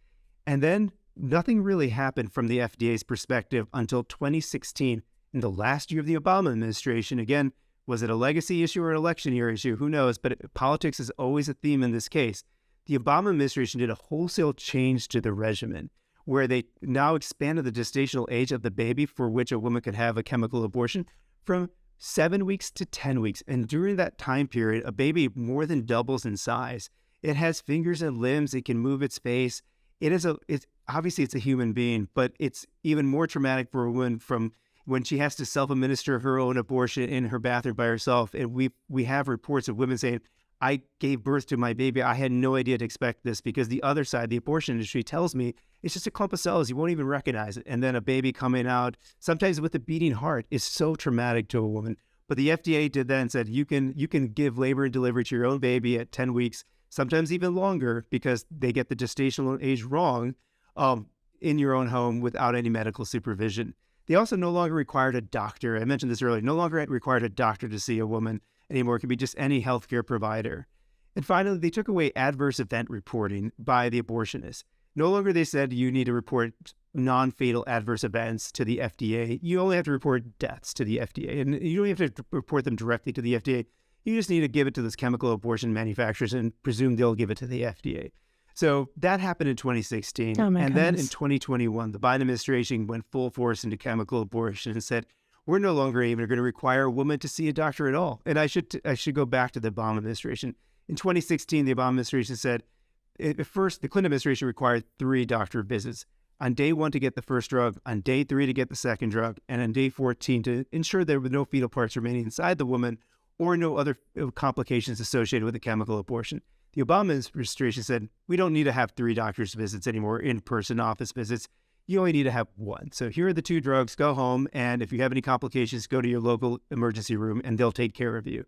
And then nothing really happened from the FDA's perspective until 2016, in the last year of the Obama administration. Again, was it a legacy issue or an election year issue? Who knows? But politics is always a theme in this case. The Obama administration did a wholesale change to the regimen, where they now expanded the gestational age of the baby for which a woman could have a chemical abortion from 7 weeks to 10 weeks. And during that time period, a baby more than doubles in size. It has fingers and limbs. It can move its face. It's obviously it's a human being, but it's even more traumatic for a woman from when she has to self-administer her own abortion in her bathroom by herself. And we have reports of women saying, I gave birth to my baby. I had no idea to expect this, because the other side, the abortion industry, tells me it's just a clump of cells. You won't even recognize it. And then a baby coming out, sometimes with a beating heart, is so traumatic to a woman. But the FDA did that and said, you can give labor and delivery to your own baby at 10 weeks, sometimes even longer, because they get the gestational age wrong, in your own home without any medical supervision. They also no longer required a doctor. I mentioned this earlier. No longer required a doctor to see a woman anymore. It could be just any healthcare provider. And finally, they took away adverse event reporting by the abortionist. No longer they said you need to report non-fatal adverse events to the FDA. You only have to report deaths to the FDA. And you don't have to report them directly to the FDA. You just need to give it to those chemical abortion manufacturers and presume they'll give it to the FDA. So that happened in 2016. And then in 2021, the Biden administration went full force into chemical abortion and said, we're no longer even going to require a woman to see a doctor at all. And I should go back to the Obama administration. In 2016, the Obama administration said, at first, the Clinton administration required 3 doctor visits. On day 1 to get the first drug, on day 3 to get the second drug, and on day 14 to ensure there were no fetal parts remaining inside the woman or no other complications associated with a chemical abortion. The Obama administration said, we don't need to have 3 doctor's visits anymore, in-person office visits. You only need to have 1. So here are the 2 drugs, go home, and if you have any complications, go to your local emergency room and they'll take care of you.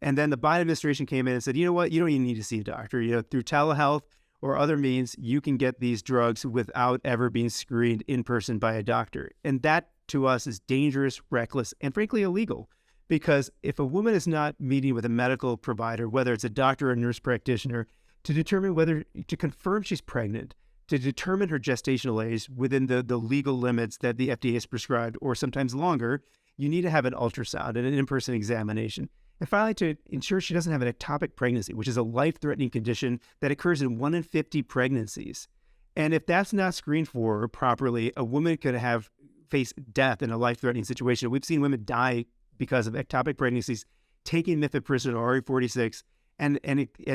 And then the Biden administration came in and said, you know what, you don't even need to see a doctor. Through telehealth or other means, you can get these drugs without ever being screened in person by a doctor. And that, to us, is dangerous, reckless, and frankly illegal. Because if a woman is not meeting with a medical provider, whether it's a doctor or a nurse practitioner, to determine to confirm she's pregnant, to determine her gestational age within the legal limits that the FDA has prescribed, or sometimes longer, you need to have an ultrasound and an in-person examination. And finally, to ensure she doesn't have an ectopic pregnancy, which is a life-threatening condition that occurs in 1 in 50 pregnancies. And if that's not screened for properly, a woman could face death in a life-threatening situation. We've seen women die because of ectopic pregnancies, taking mifepristone or RE46 and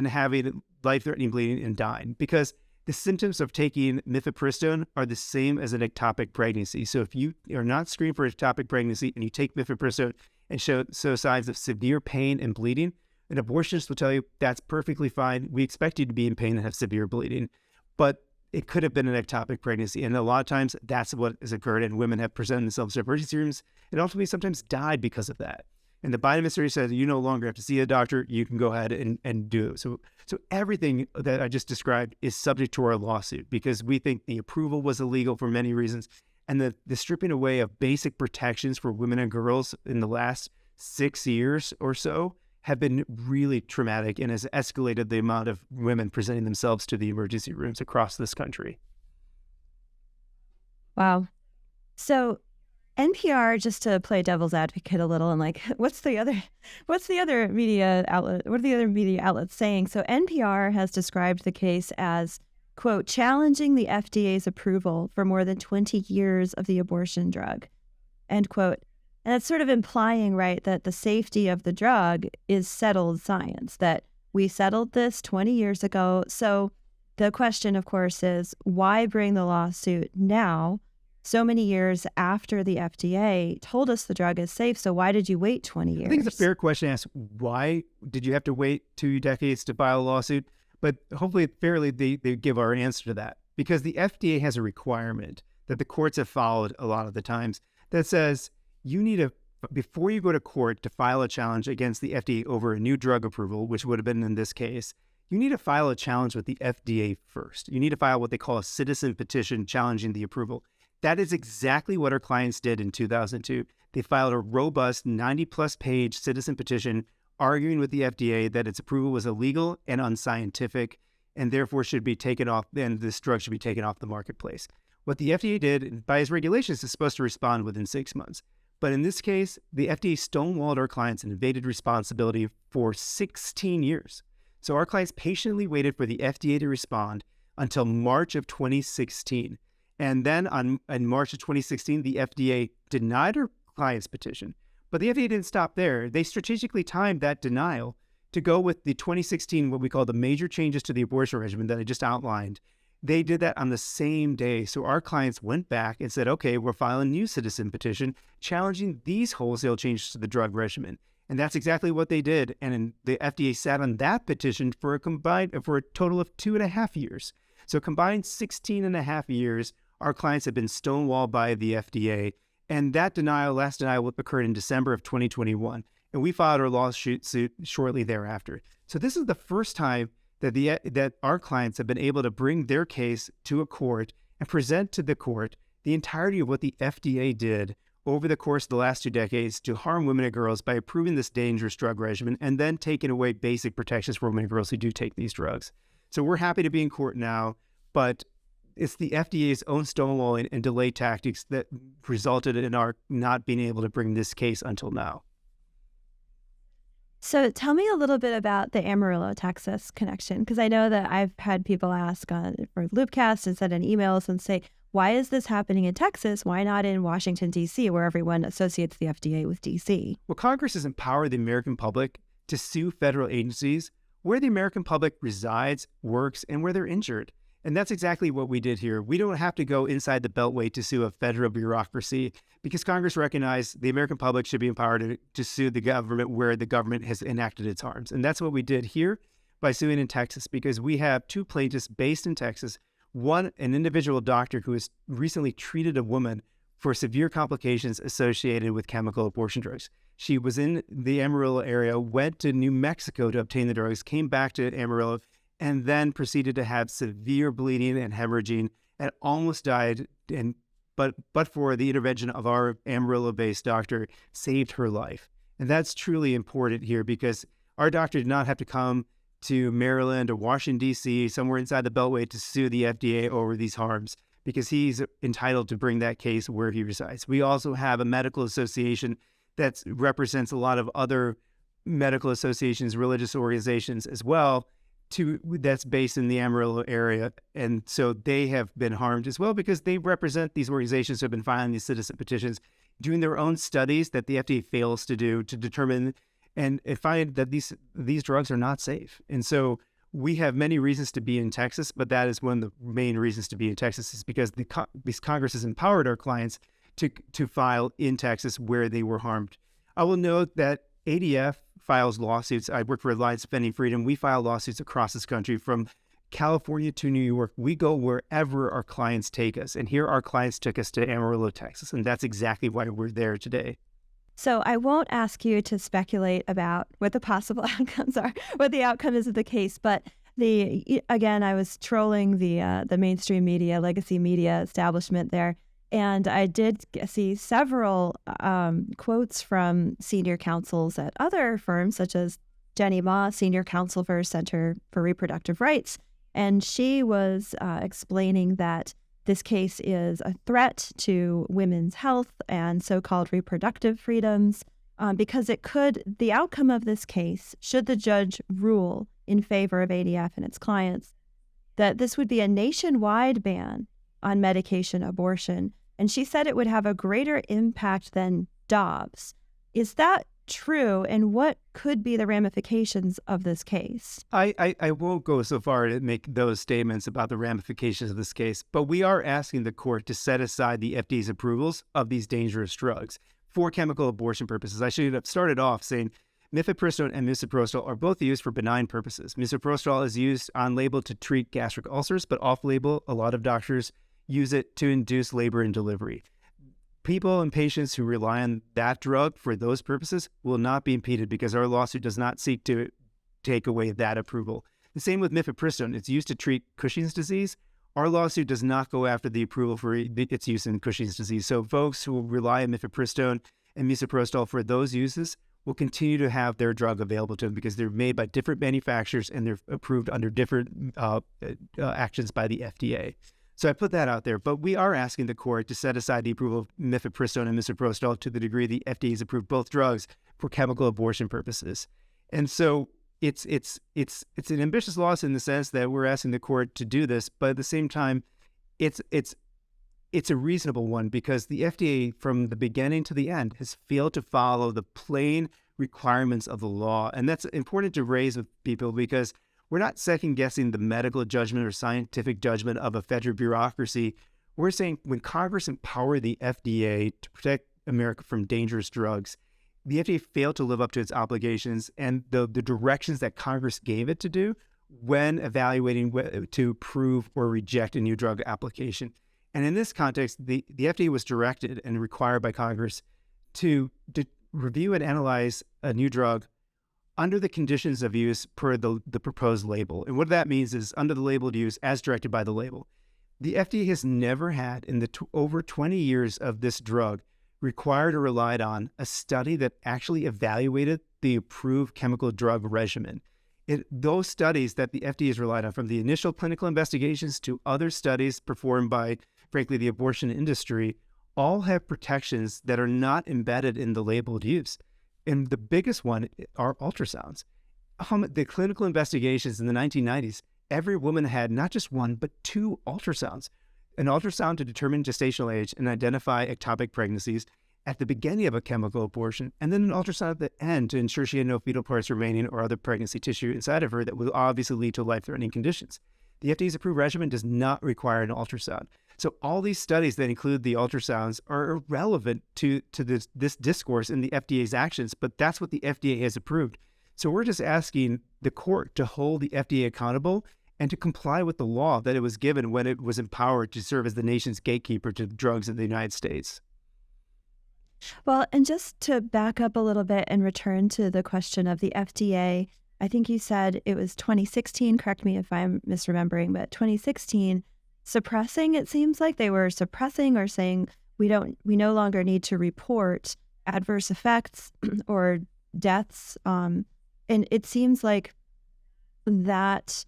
having life-threatening bleeding and dying, because the symptoms of taking mifepristone are the same as an ectopic pregnancy. So if you are not screened for ectopic pregnancy and you take mifepristone and show signs of severe pain and bleeding, an abortionist will tell you that's perfectly fine. We expect you to be in pain and have severe bleeding, but it could have been an ectopic pregnancy. And a lot of times that's what has occurred, and women have presented themselves to emergency rooms and ultimately sometimes died because of that. And the Biden administration says, you no longer have to see a doctor. You can go ahead and do it. So everything that I just described is subject to our lawsuit, because we think the approval was illegal for many reasons. And the stripping away of basic protections for women and girls in the last 6 years or so have been really traumatic and has escalated the amount of women presenting themselves to the emergency rooms across this country. Wow. So NPR, just to play devil's advocate a little, and like, what's the other media outlet? What are the other media outlets saying? So NPR has described the case as, quote, challenging the FDA's approval for more than 20 years of the abortion drug, end quote. And it's sort of implying, right, that the safety of the drug is settled science, that we settled this 20 years ago. So the question, of course, is why bring the lawsuit now, so many years after the FDA told us the drug is safe? So why did you wait 20 years? I think it's a fair question to ask, why did you have to wait 2 decades to file a lawsuit? But hopefully, fairly, they give our answer to that. Because the FDA has a requirement that the courts have followed a lot of the times that says, you need before you go to court to file a challenge against the FDA over a new drug approval, which would have been in this case, you need to file a challenge with the FDA first. You need to file what they call a citizen petition challenging the approval. That is exactly what our clients did in 2002. They filed a robust 90-plus page citizen petition arguing with the FDA that its approval was illegal and unscientific and therefore should be taken off, and this drug should be taken off the marketplace. What the FDA did, by its regulations, is supposed to respond within 6 months. But in this case, the FDA stonewalled our clients and evaded responsibility for 16 years. So our clients patiently waited for the FDA to respond until March of 2016. And then in March of 2016, the FDA denied our client's petition. But the FDA didn't stop there. They strategically timed that denial to go with the 2016, what we call the major changes to the abortion regimen that I just outlined. They did that on the same day. So our clients went back and said, okay, we're filing a new citizen petition challenging these wholesale changes to the drug regimen. And that's exactly what they did. And the FDA sat on that petition for a total of 2.5 years. So combined 16 and a half years, our clients have been stonewalled by the FDA. And that last denial occurred in December of 2021. And we filed our lawsuit shortly thereafter. So this is the first time that our clients have been able to bring their case to a court and present to the court the entirety of what the FDA did over the course of the last 2 decades to harm women and girls by approving this dangerous drug regimen and then taking away basic protections for women and girls who do take these drugs. So we're happy to be in court now, but it's the FDA's own stonewalling and delay tactics that resulted in our not being able to bring this case until now. So tell me a little bit about the Amarillo, Texas connection, because I know that I've had people ask for LOOPcast and send in emails and say, why is this happening in Texas? Why not in Washington, D.C., where everyone associates the FDA with D.C.? Well, Congress has empowered the American public to sue federal agencies where the American public resides, works, and where they're injured. And that's exactly what we did here. We don't have to go inside the Beltway to sue a federal bureaucracy because Congress recognized the American public should be empowered to sue the government where the government has enacted its harms. And that's what we did here by suing in Texas, because we have 2 plaintiffs based in Texas. One, an individual doctor who has recently treated a woman for severe complications associated with chemical abortion drugs. She was in the Amarillo area, went to New Mexico to obtain the drugs, came back to Amarillo, and then proceeded to have severe bleeding and hemorrhaging and almost died. But for the intervention of our Amarillo-based doctor, saved her life. And that's truly important here because our doctor did not have to come to Maryland or Washington, D.C., somewhere inside the Beltway to sue the FDA over these harms because he's entitled to bring that case where he resides. We also have a medical association that represents a lot of other medical associations, religious organizations as well, that's based in the Amarillo area. And so they have been harmed as well because they represent these organizations who have been filing these citizen petitions, doing their own studies that the FDA fails to do to determine and find that these drugs are not safe. And so we have many reasons to be in Texas, but that is one of the main reasons to be in Texas is because this Congress has empowered our clients to file in Texas where they were harmed. I will note that ADF files lawsuits. I work for Alliance Defending Freedom. We file lawsuits across this country from California to New York. We go wherever our clients take us. And here our clients took us to Amarillo, Texas. And that's exactly why we're there today. So I won't ask you to speculate about what the possible outcomes are, what the outcome is of the case. But again, I was trolling the mainstream media, legacy media establishment there. And I did see several quotes from senior counsels at other firms, such as Jenny Ma, senior counsel for Center for Reproductive Rights. And she was explaining that this case is a threat to women's health and so-called reproductive freedoms because the outcome of this case, should the judge rule in favor of ADF and its clients, that this would be a nationwide ban on medication abortion. And she said it would have a greater impact than Dobbs. Is that true? And what could be the ramifications of this case? I won't go so far to make those statements about the ramifications of this case, but we are asking the court to set aside the FDA's approvals of these dangerous drugs for chemical abortion purposes. I should have started off saying mifepristone and misoprostol are both used for benign purposes. Misoprostol is used on label to treat gastric ulcers, but off label, a lot of doctors use it to induce labor and delivery. People and patients who rely on that drug for those purposes will not be impeded because our lawsuit does not seek to take away that approval. The same with mifepristone. It's used to treat Cushing's disease. Our lawsuit does not go after the approval for its use in Cushing's disease. So folks who rely on mifepristone and misoprostol for those uses will continue to have their drug available to them because they're made by different manufacturers and they're approved under different actions by the FDA. So I put that out there. But we are asking the court to set aside the approval of mifepristone and misoprostol to the degree the FDA has approved both drugs for chemical abortion purposes. And so it's an ambitious loss in the sense that we're asking the court to do this, but at the same time, it's a reasonable one because the FDA from the beginning to the end has failed to follow the plain requirements of the law. And that's important to raise with people because we're not second guessing the medical judgment or scientific judgment of a federal bureaucracy. We're saying when Congress empowered the FDA to protect America from dangerous drugs, the FDA failed to live up to its obligations and the directions that Congress gave it to do when evaluating to approve or reject a new drug application. And in this context, the FDA was directed and required by Congress to review and analyze a new drug under the conditions of use per the proposed label. And what that means is under the label of use as directed by the label. The FDA has never had in the over 20 years of this drug required or relied on a study that actually evaluated the approved chemical drug regimen. Those studies that the FDA has relied on, from the initial clinical investigations to other studies performed by, frankly, the abortion industry, all have protections that are not embedded in the labeled use. And the biggest one are ultrasounds. The clinical investigations in the 1990s, every woman had not just one, but 2 ultrasounds. An ultrasound to determine gestational age and identify ectopic pregnancies at the beginning of a chemical abortion, and then an ultrasound at the end to ensure she had no fetal parts remaining or other pregnancy tissue inside of her that will obviously lead to life-threatening conditions. The FDA's approved regimen does not require an ultrasound. So all these studies that include the ultrasounds are irrelevant to this discourse in the FDA's actions, but that's what the FDA has approved. So we're just asking the court to hold the FDA accountable and to comply with the law that it was given when it was empowered to serve as the nation's gatekeeper to drugs in the United States. Well, and just to back up a little bit and return to the question of the FDA, I think you said it was 2016, correct me if I'm misremembering, but 2016, suppressing, it seems like they were suppressing or saying we no longer need to report adverse effects or deaths. And it seems like that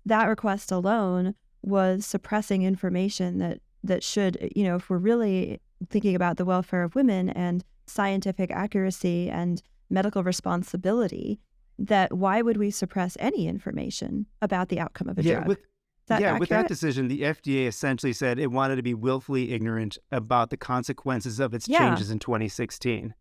request alone was suppressing information that should, if we're really thinking about the welfare of women and scientific accuracy and medical responsibility, that why would we suppress any information about the outcome of a drug? With that decision, the FDA essentially said it wanted to be willfully ignorant about the consequences of its changes in 2016.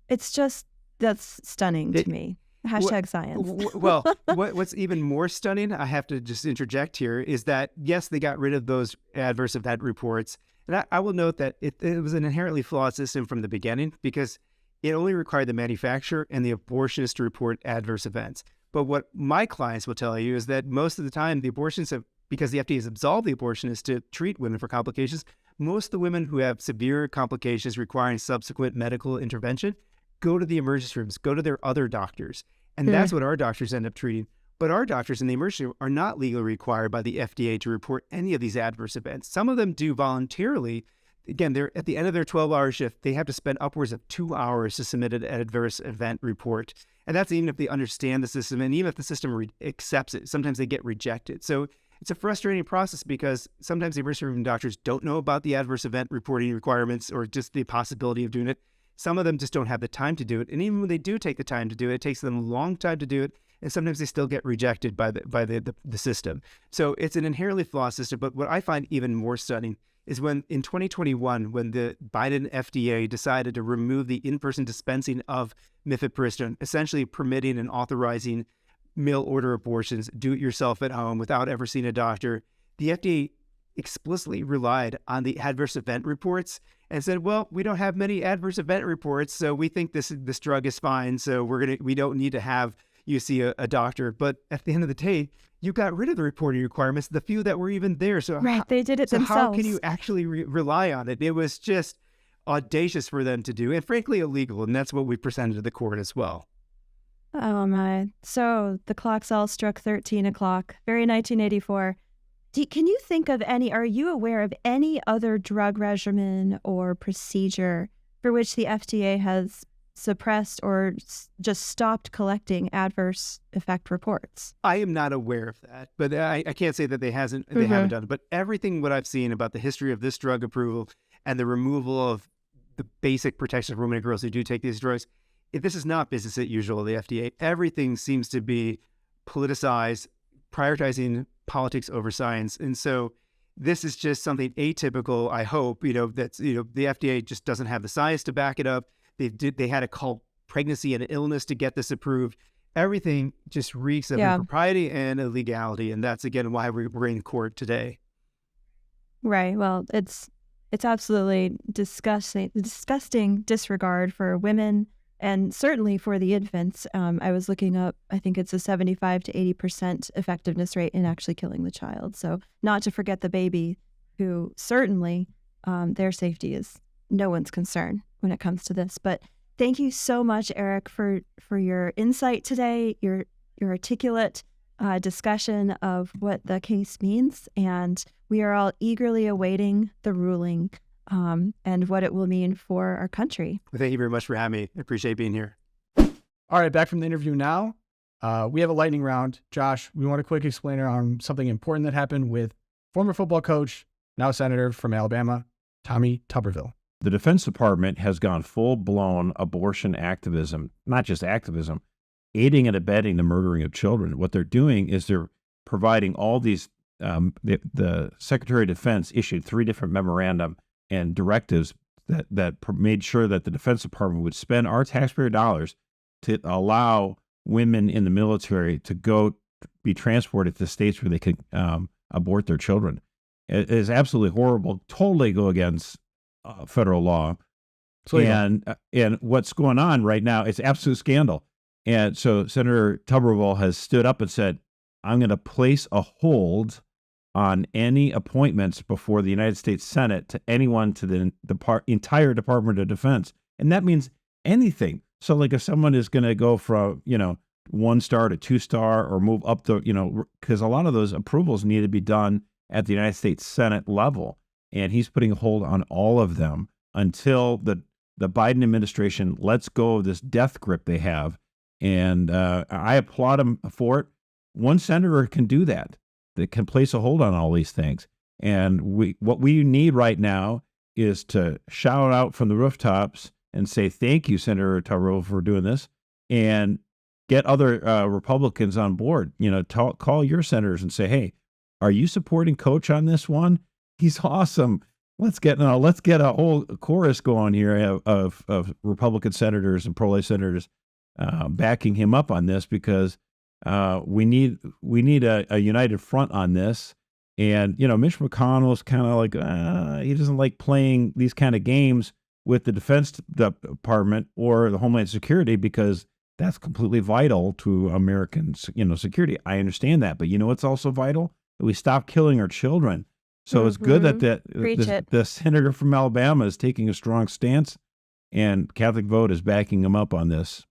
It's just, that's stunning to me. Hashtag science. Well, what's even more stunning, I have to just interject here, is that, yes, they got rid of those adverse event reports. And I will note that it was an inherently flawed system from the beginning because it only required the manufacturer and the abortionist to report adverse events. But what my clients will tell you is that most of the time the abortionists have, because the FDA has absolved the abortionists to treat women for complications, most of the women who have severe complications requiring subsequent medical intervention go to the emergency rooms, go to their other doctors. And that's what our doctors end up treating. But our doctors in the emergency room are not legally required by the FDA to report any of these adverse events. Some of them do voluntarily. Again, they're at the end of their 12-hour shift, they have to spend upwards of 2 hours to submit an adverse event report. And that's even if they understand the system and even if the system accepts it. Sometimes they get rejected. So it's a frustrating process because sometimes the emergency room doctors don't know about the adverse event reporting requirements or just the possibility of doing it. Some of them just don't have the time to do it. And even when they do take the time to do it, it takes them a long time to do it. And sometimes they still get rejected by the system. So it's an inherently flawed system. But what I find even more stunning is when in 2021, when the Biden FDA decided to remove the in-person dispensing of mifepristone, essentially permitting and authorizing mail order abortions, do it yourself at home without ever seeing a doctor, the FDA explicitly relied on the adverse event reports and said, well, we don't have many adverse event reports, so we think this drug is fine, so we don't need to have you see a doctor. But at the end of the day, you got rid of the reporting requirements, the few that were even there. So right, they did it themselves. How can you actually rely on it? It was just audacious for them to do, and frankly illegal, and that's what we presented to the court as well. Oh my. So the clocks all struck 13 o'clock, very 1984. Can you think of are you aware of any other drug regimen or procedure for which the FDA has suppressed or just stopped collecting adverse effect reports. I am not aware of that, but I can't say that they haven't done it. But everything what I've seen about the history of this drug approval and the removal of the basic protection of women and girls who do take these drugs, this is not business as usual. The FDA, everything seems to be politicized, prioritizing politics over science, and so this is just something atypical. I hope that's the FDA just doesn't have the science to back it up. They had to call pregnancy an illness to get this approved. Everything just reeks of impropriety and illegality, and that's again why we're in court today. Right. Well, it's absolutely disgusting disregard for women and certainly for the infants. I was looking up, I think it's a 75 to 80% effectiveness rate in actually killing the child. So not to forget the baby, who certainly their safety is no one's concern when it comes to this. But thank you so much, Erik, for your insight today, your articulate discussion of what the case means. And we are all eagerly awaiting the ruling and what it will mean for our country. Well, thank you very much for having me. I appreciate being here. All right, back from the interview now. We have a lightning round. Josh, we want a quick explainer on something important that happened with former football coach, now senator from Alabama, Tommy Tuberville. The Defense Department has gone full-blown abortion activism, not just activism, aiding and abetting the murdering of children. What they're doing is they're providing all these, the Secretary of Defense issued 3 different memorandum and directives that made sure that the Defense Department would spend our taxpayer dollars to allow women in the military to go be transported to states where they can abort their children. It is absolutely horrible, totally go against federal law. And what's going on right now, it's absolute scandal. And so Senator Tuberville has stood up and said, I'm going to place a hold on any appointments before the United States Senate to anyone to the entire Department of Defense. And that means anything. So like if someone is going to go from, 1-star to 2-star or move up the, because a lot of those approvals need to be done at the United States Senate level. And he's putting a hold on all of them until the Biden administration lets go of this death grip they have. And I applaud him for it. One senator can do that can place a hold on all these things. And what we need right now is to shout out from the rooftops and say, thank you, Senator Tuberville, for doing this, and get other Republicans on board. Call your senators and say, hey, are you supporting Coach on this one? He's awesome. Let's get a whole chorus going here of Republican senators and pro-life senators backing him up on this, because we need a united front on this. And Mitch McConnell's kind of like he doesn't like playing these kind of games with the Defense Department or the Homeland Security, because that's completely vital to American security. I understand that, but what's also vital? That we stop killing our children. So it's good that the senator from Alabama is taking a strong stance, and Catholic Vote is backing him up on this.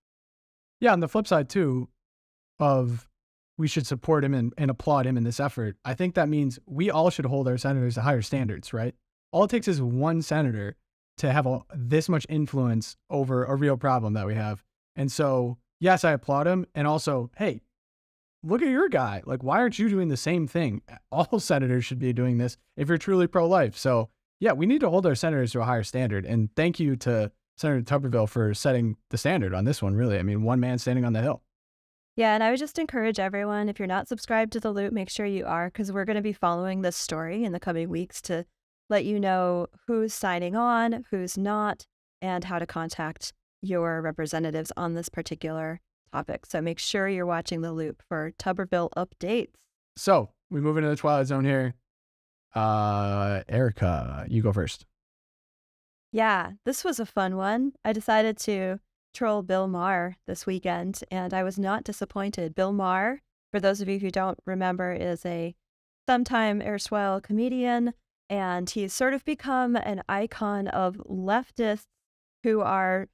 Yeah, on the flip side, too, of we should support him and applaud him in this effort, I think that means we all should hold our senators to higher standards, right? All it takes is one senator to have this much influence over a real problem that we have. And so, yes, I applaud him. And also, hey, look at your guy. Like, why aren't you doing the same thing? All senators should be doing this if you're truly pro-life. So, yeah, we need to hold our senators to a higher standard. And thank you to Senator Tuberville for setting the standard on this one, really. I mean, one man standing on the hill. Yeah, and I would just encourage everyone, if you're not subscribed to The Loop, make sure you are, because we're going to be following this story in the coming weeks to let you know who's signing on, who's not, and how to contact your representatives on this particular topic. So make sure you're watching The Loop for Tuberville updates. So we move into the Twilight Zone here. Erica, you go first. Yeah, this was a fun one. I decided to troll Bill Maher this weekend, and I was not disappointed. Bill Maher, for those of you who don't remember, is a sometime erstwhile comedian, and he's sort of become an icon of leftists who are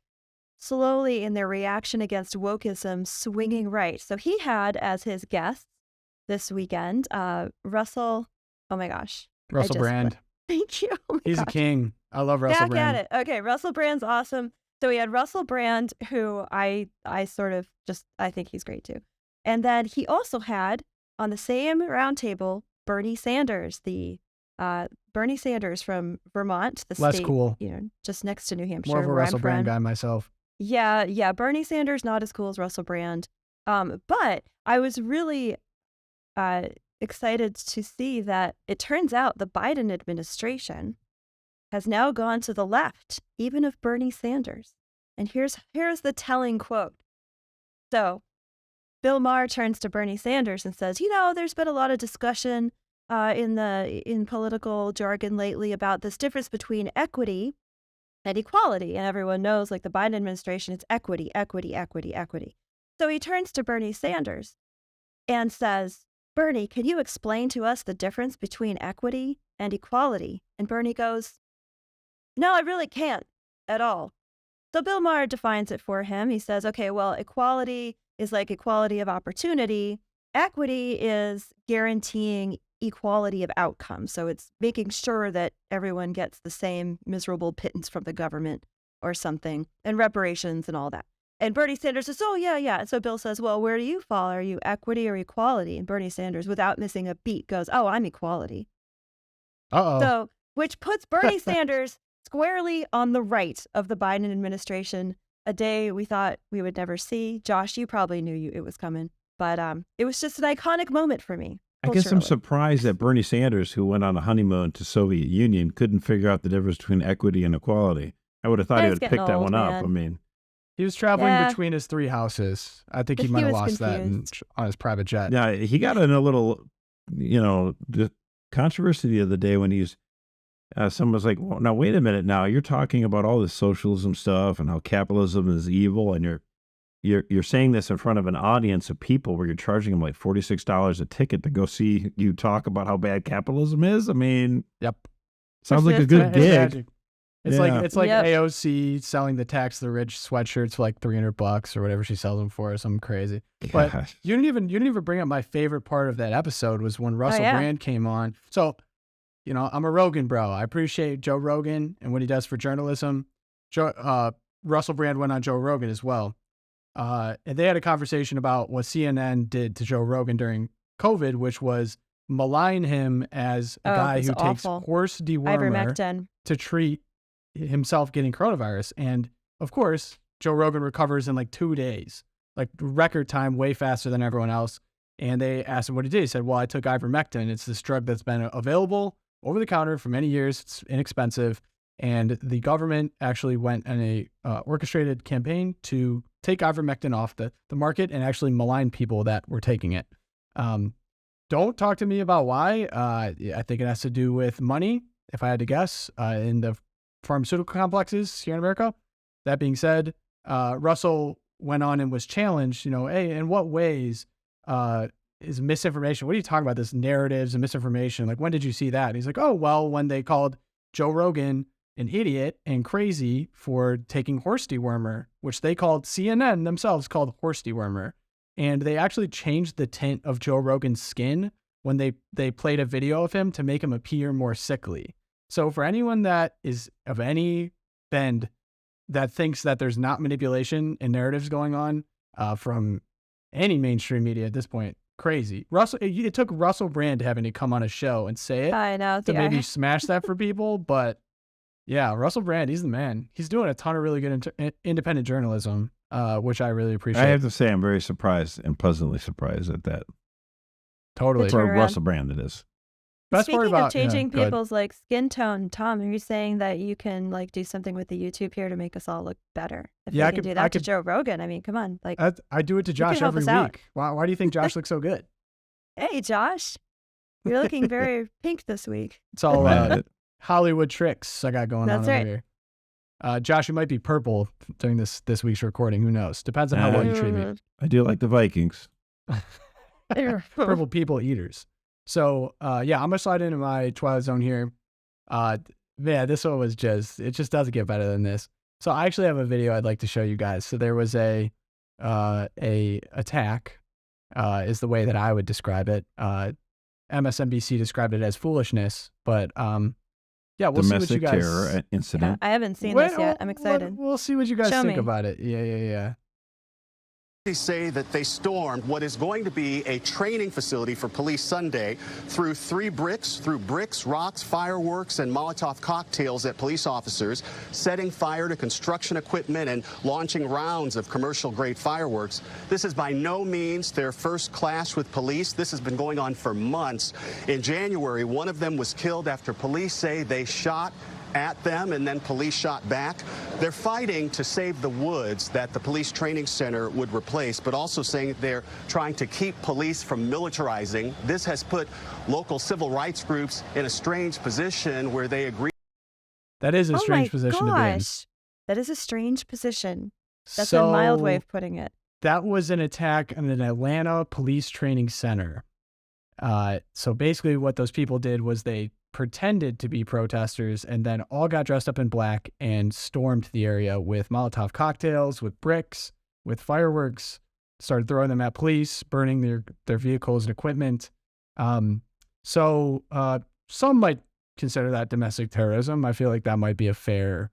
slowly, in their reaction against wokeism, swinging right. So he had as his guests this weekend Russell, oh my gosh. Russell Brand. Thank you. Oh He's gosh. A king. I love Russell Back Brand. at it. Okay, Russell Brand's awesome. So he had Russell Brand, who I sort of just, I think he's great too. And then he also had on the same round table, Bernie Sanders, Bernie Sanders from Vermont, the Less state, cool. Just next to New Hampshire. More of a where I'm Russell Brand from. guy myself. Yeah. Bernie Sanders, not as cool as Russell Brand. But I was really excited to see that it turns out the Biden administration has now gone to the left, even of Bernie Sanders. And here's the telling quote. So Bill Maher turns to Bernie Sanders and says, there's been a lot of discussion in political jargon lately about this difference between equity and equality. And everyone knows, like the Biden administration, it's equity, equity, equity, equity. So he turns to Bernie Sanders and says, Bernie, can you explain to us the difference between equity and equality? And Bernie goes, no, I really can't at all. So Bill Maher defines it for him. He says, okay, well, equality is like equality of opportunity. Equity is guaranteeing equality of outcome. So it's making sure that everyone gets the same miserable pittance from the government or something, and reparations and all that. And Bernie Sanders says, oh, yeah. And so Bill says, well, where do you fall? Are you equity or equality? And Bernie Sanders, without missing a beat, goes, oh, I'm equality. Uh-oh. So, which puts Bernie Sanders squarely on the right of the Biden administration, a day we thought we would never see. Josh, you probably knew it was coming, but it was just an iconic moment for me. I guess I'm culturally. surprised that Bernie Sanders, who went on a honeymoon to Soviet Union, couldn't figure out the difference between equity and equality. I would have thought Yeah, he he's would have picked getting that one old, up. man. I mean, He was traveling Yeah. between his 3 houses. I think he He might have was lost that confused. on his private jet. yeah, he got in a little, controversy the other day when someone was like, well, now, wait a minute now, you're talking about all this socialism stuff and how capitalism is evil, and you're saying this in front of an audience of people where you're charging them like $46 a ticket to go see you talk about how bad capitalism is. I mean, Yep. sounds like a It's good It's gig. tragic. It's Yeah. like Yep. AOC selling the tax the rich sweatshirts for like $300 or whatever she sells them for, or something crazy. But Gosh. you didn't even bring up my favorite part of that episode was when Russell yeah. Brand came on. So, I'm a Rogan bro. I appreciate Joe Rogan and what he does for journalism. Russell Brand went on Joe Rogan as well. And they had a conversation about what CNN did to Joe Rogan during COVID, which was malign him as a Oh, guy it was who awful. takes horse dewormer Ivermectin. to treat himself getting coronavirus. And of course, Joe Rogan recovers in like 2 days, like record time, way faster than everyone else. And they asked him what he did. He said, well, I took ivermectin. It's this drug that's been available over the counter for many years. It's inexpensive. And the government actually went on a orchestrated campaign to take ivermectin off the market and actually malign people that were taking it. Don't talk to me about why. I think it has to do with money, if I had to guess, in the pharmaceutical complexes here in America. That being said, Russell went on and was challenged, hey, in what ways is misinformation? What are you talking about? This narratives and misinformation. Like, when did you see that? And he's like, oh, well, when they called Joe Rogan an idiot and crazy for taking horse dewormer, which they called CNN themselves called horse dewormer. And they actually changed the tint of Joe Rogan's skin when they played a video of him to make him appear more sickly. So for anyone that is of any bend that thinks that there's not manipulation and narratives going on from any mainstream media at this point, crazy. It took Russell Brand having to come on a show and say it I know. to maybe smash that for people. But yeah, Russell Brand, he's the man. He's doing a ton of really good independent journalism, which I really appreciate. I have to say, I'm very surprised and pleasantly surprised at that. Totally. For turnaround. Russell Brand, it is. Best part Speaking about of changing go ahead. people's like skin tone, Tom, are you saying that you can like do something with the YouTube here to make us all look better? If Yeah, you I can could- do I that to could- Joe Rogan, I mean, come on, like, I do it to Josh can help every us out. week. Why do you think Josh looks so good? hey, Josh, you're looking very pink this week. It's all Right. Hollywood tricks I got going on That's over right. here. Josh, you might be purple during this week's recording. Who knows? Depends on how well you treat me. I do like the Vikings. Purple people eaters. So yeah, I'm gonna slide into my Twilight Zone here. Man, this one was it just doesn't get better than this. So I actually have a video I'd like to show you guys. So there was a attack, is the way that I would describe it. MSNBC described it as foolishness, but Yeah, we'll see what you domestic guys. terror Yeah, incident. I haven't seen this yet. I'm excited. We'll see what you guys Show think me. about it. Yeah. They say that they stormed what is going to be a training facility for police Sunday through bricks, rocks, fireworks, and Molotov cocktails at police officers, setting fire to construction equipment and launching rounds of commercial-grade fireworks. This is by no means their first clash with police. This has been going on for months. In January, one of them was killed after police say they shot at them and then police shot back. They're fighting to save the woods that the police training center would replace, but also saying they're trying to keep police from militarizing. This has put local civil rights groups in a strange position where they agree. That is a strange position to be in. That is a strange position. That's So, a mild way of putting it. That was an attack on an Atlanta police training center. So basically what those people did was they pretended to be protesters and then all got dressed up in black and stormed the area with Molotov cocktails, with bricks, with fireworks, started throwing them at police, burning their vehicles and equipment. So some might consider that domestic terrorism. I feel like that might be a fair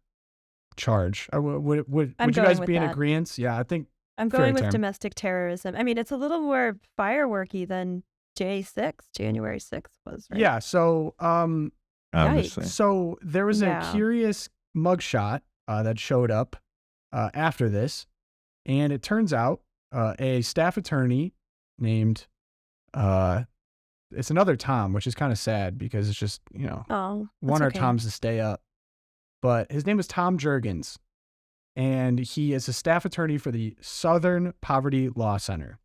charge. Would you guys be in agreement? Yeah, I think I'm going with domestic terrorism. I mean, it's a little more fireworky than January 6th was, right? Yeah, so Obviously. so there was a curious mugshot that showed up after this, and it turns out a staff attorney named it's another Tom, which is kind of sad because it's just, one of Toms to stay up. But his name is Tom Juergens, and he is a staff attorney for the Southern Poverty Law Center.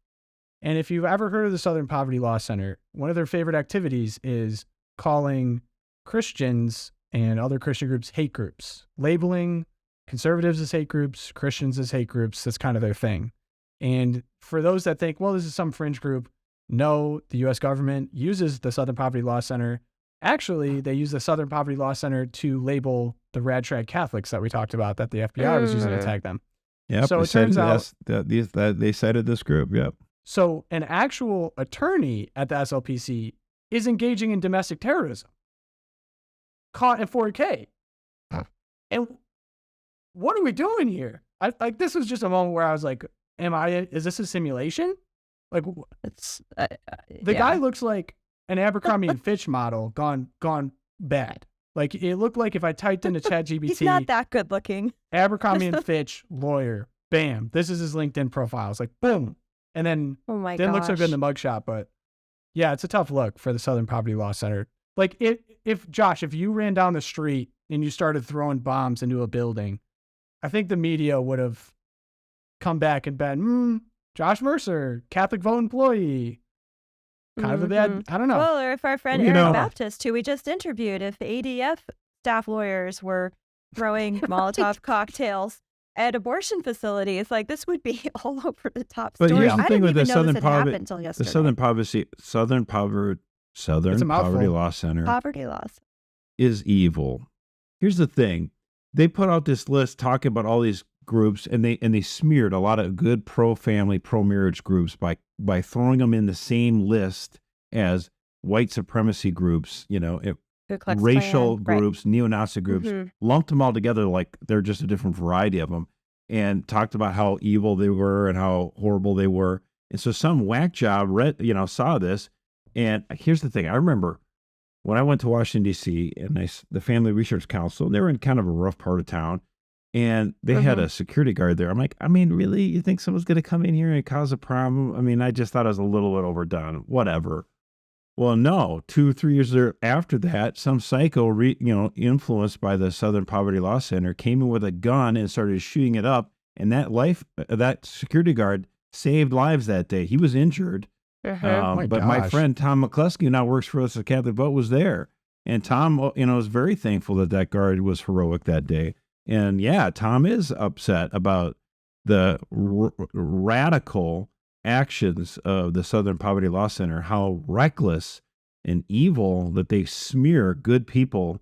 And if you've ever heard of the Southern Poverty Law Center, one of their favorite activities is calling Christians and other Christian groups hate groups, labeling conservatives as hate groups, Christians as hate groups. That's kind of their thing. And for those that think, well, this is some fringe group, no, the U.S. government uses the Southern Poverty Law Center. Actually, they use the Southern Poverty Law Center to label the rad trad Catholics that we talked about that the FBI was using to tag them. Yep. So it turns out that they cited this group. Yep. So an actual attorney at the SLPC is engaging in domestic terrorism, caught in 4K. And what are we doing here? This was just a moment where I was like, is this a simulation? Like, the guy looks like an Abercrombie and Fitch model gone bad. Like, it looked like if I typed into ChatGPT, he's not that good looking. Abercrombie and Fitch lawyer, bam, this is his LinkedIn profile. It's like, boom. And then didn't look so good in the mugshot, but yeah, it's a tough look for the Southern Poverty Law Center. Like, if Josh, if you ran down the street and you started throwing bombs into a building, I think the media would have come back and been, Josh Mercer, CatholicVote employee. Kind of a bad, I don't know. Well, or if our friend Erik Baptist, who we just interviewed, if ADF staff lawyers were throwing Molotov cocktails at abortion facilities, like, this would be all over the top story. But here's the I thing didn't with the even know Southern this had Poverty, happened until yesterday. the Southern Poverty Law Center Poverty laws is evil. Here's the thing. They put out this list talking about all these groups, and they smeared a lot of good pro-family, pro-marriage groups by throwing them in the same list as white supremacy groups, racial groups, neo-Nazi groups, lumped them all together like they're just a different variety of them, and talked about how evil they were and how horrible they were. And so some whack job saw this. And here's the thing. I remember when I went to Washington, D.C., and the Family Research Council, they were in kind of a rough part of town, and they had a security guard there. I'm like, I mean, really? You think someone's going to come in here and cause a problem? I mean, I just thought it was a little bit overdone. Whatever. Well, no. 2-3 years after that, some psycho, influenced by the Southern Poverty Law Center, came in with a gun and started shooting it up. And that security guard saved lives that day. He was injured. But my friend Tom McCluskey, who now works for us at CatholicVote, was there. And Tom, was very thankful that guard was heroic that day. And yeah, Tom is upset about the radical actions of the Southern Poverty Law Center, how reckless and evil that they smear good people.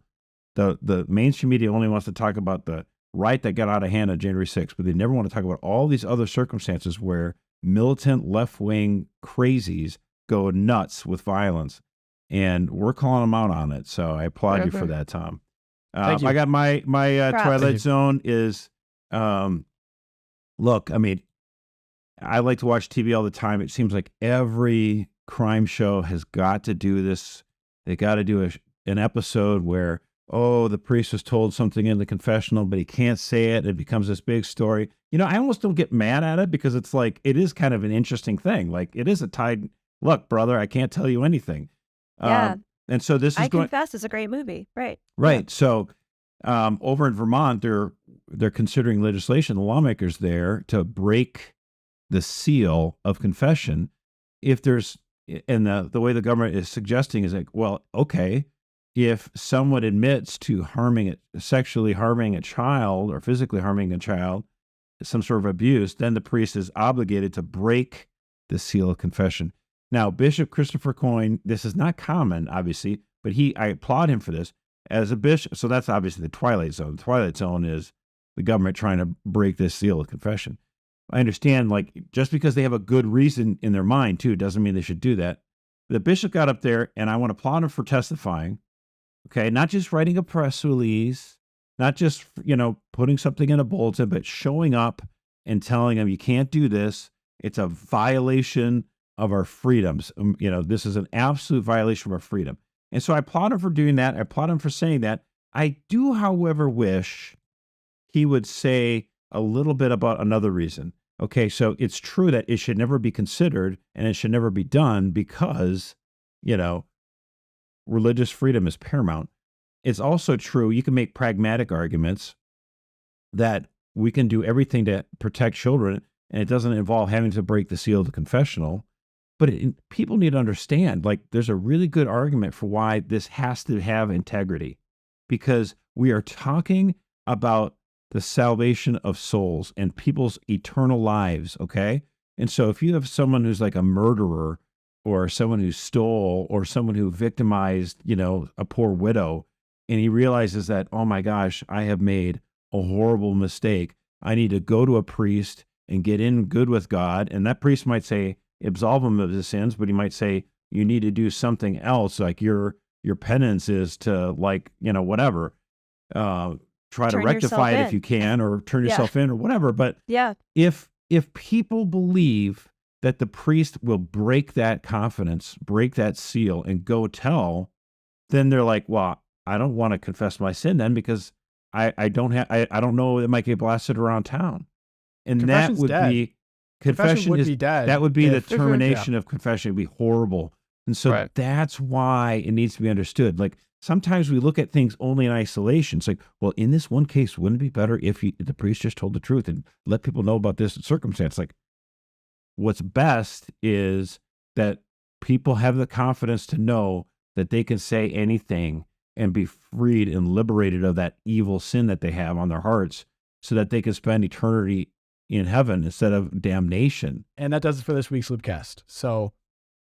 The mainstream media only wants to talk about the riot that got out of hand on January 6th, but they never want to talk about all these other circumstances where militant left-wing crazies go nuts with violence. And we're calling them out on it. So I applaud you for that, Tom. Thank you. I got my Props. Twilight Zone is, look, I mean, I like to watch TV all the time. It seems like every crime show has got to do this. They got to do an episode where, oh, the priest was told something in the confessional, but he can't say it. It becomes this big story. You know, I almost don't get mad at it because it's like, it is kind of an interesting thing. Like, it is a tied, look, brother, I can't tell you anything. Yeah. And so this is I going. Confess is a great movie. Right. Right. Yeah. So over in Vermont, they're considering legislation, the lawmakers there, to break the seal of confession. If there's, and the way the government is suggesting is like, well, okay, if someone admits to sexually harming a child or physically harming a child, some sort of abuse, then the priest is obligated to break the seal of confession. Now, Bishop Christopher Coyne, this is not common, obviously, but I applaud him for this as a bishop. So that's obviously the Twilight Zone. The Twilight Zone is the government trying to break this seal of confession. I understand, like, just because they have a good reason in their mind, too, doesn't mean they should do that. The bishop got up there, and I want to applaud him for testifying, okay? Not just writing a press release, not just, putting something in a bulletin, but showing up and telling them, you can't do this. It's a violation of our freedoms. This is an absolute violation of our freedom. And so I applaud him for doing that. I applaud him for saying that. I do, however, wish he would say a little bit about another reason. Okay, so it's true that it should never be considered and it should never be done because, religious freedom is paramount. It's also true, you can make pragmatic arguments that we can do everything to protect children and it doesn't involve having to break the seal of the confessional. But people need to understand, like, there's a really good argument for why this has to have integrity, because we are talking about the salvation of souls and people's eternal lives, okay? And so if you have someone who's like a murderer or someone who stole or someone who victimized, a poor widow, and he realizes that, oh my gosh, I have made a horrible mistake. I need to go to a priest and get in good with God. And that priest might say, absolve him of his sins, but he might say, you need to do something else. Like your penance is to, like, whatever, try to rectify it if you can, or turn yourself in or whatever. But if people believe that the priest will break that confidence, break that seal and go tell, then they're like, well, I don't want to confess my sin then because I don't know, it might get blasted around town. And that would be, confession would be dead. That would be the termination of confession. It would be horrible. And so that's why it needs to be understood. Like, sometimes we look at things only in isolation. It's like, well, in this one case, wouldn't it be better if the priest just told the truth and let people know about this circumstance? Like, what's best is that people have the confidence to know that they can say anything and be freed and liberated of that evil sin that they have on their hearts so that they can spend eternity in heaven instead of damnation. And that does it for this week's Loopcast. So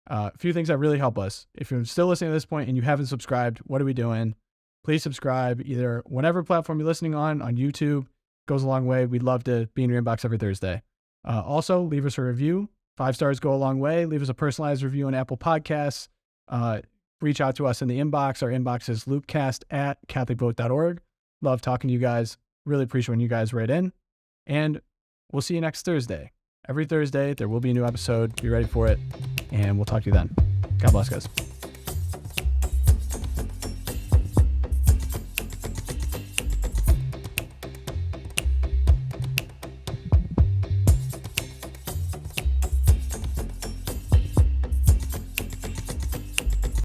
a few things that really help us. If you're still listening to this point and you haven't subscribed, what are we doing? Please subscribe either whatever platform you're listening on YouTube. Goes a long way. We'd love to be in your inbox every Thursday. Also, leave us a review. 5 stars go a long way. Leave us a personalized review on Apple Podcasts. Reach out to us in the inbox. Our inbox is loopcast@catholicvote.org. Love talking to you guys. Really appreciate when you guys write in. And we'll see you next Thursday. Every Thursday, there will be a new episode. Be ready for it. And we'll talk to you then. God bless, guys.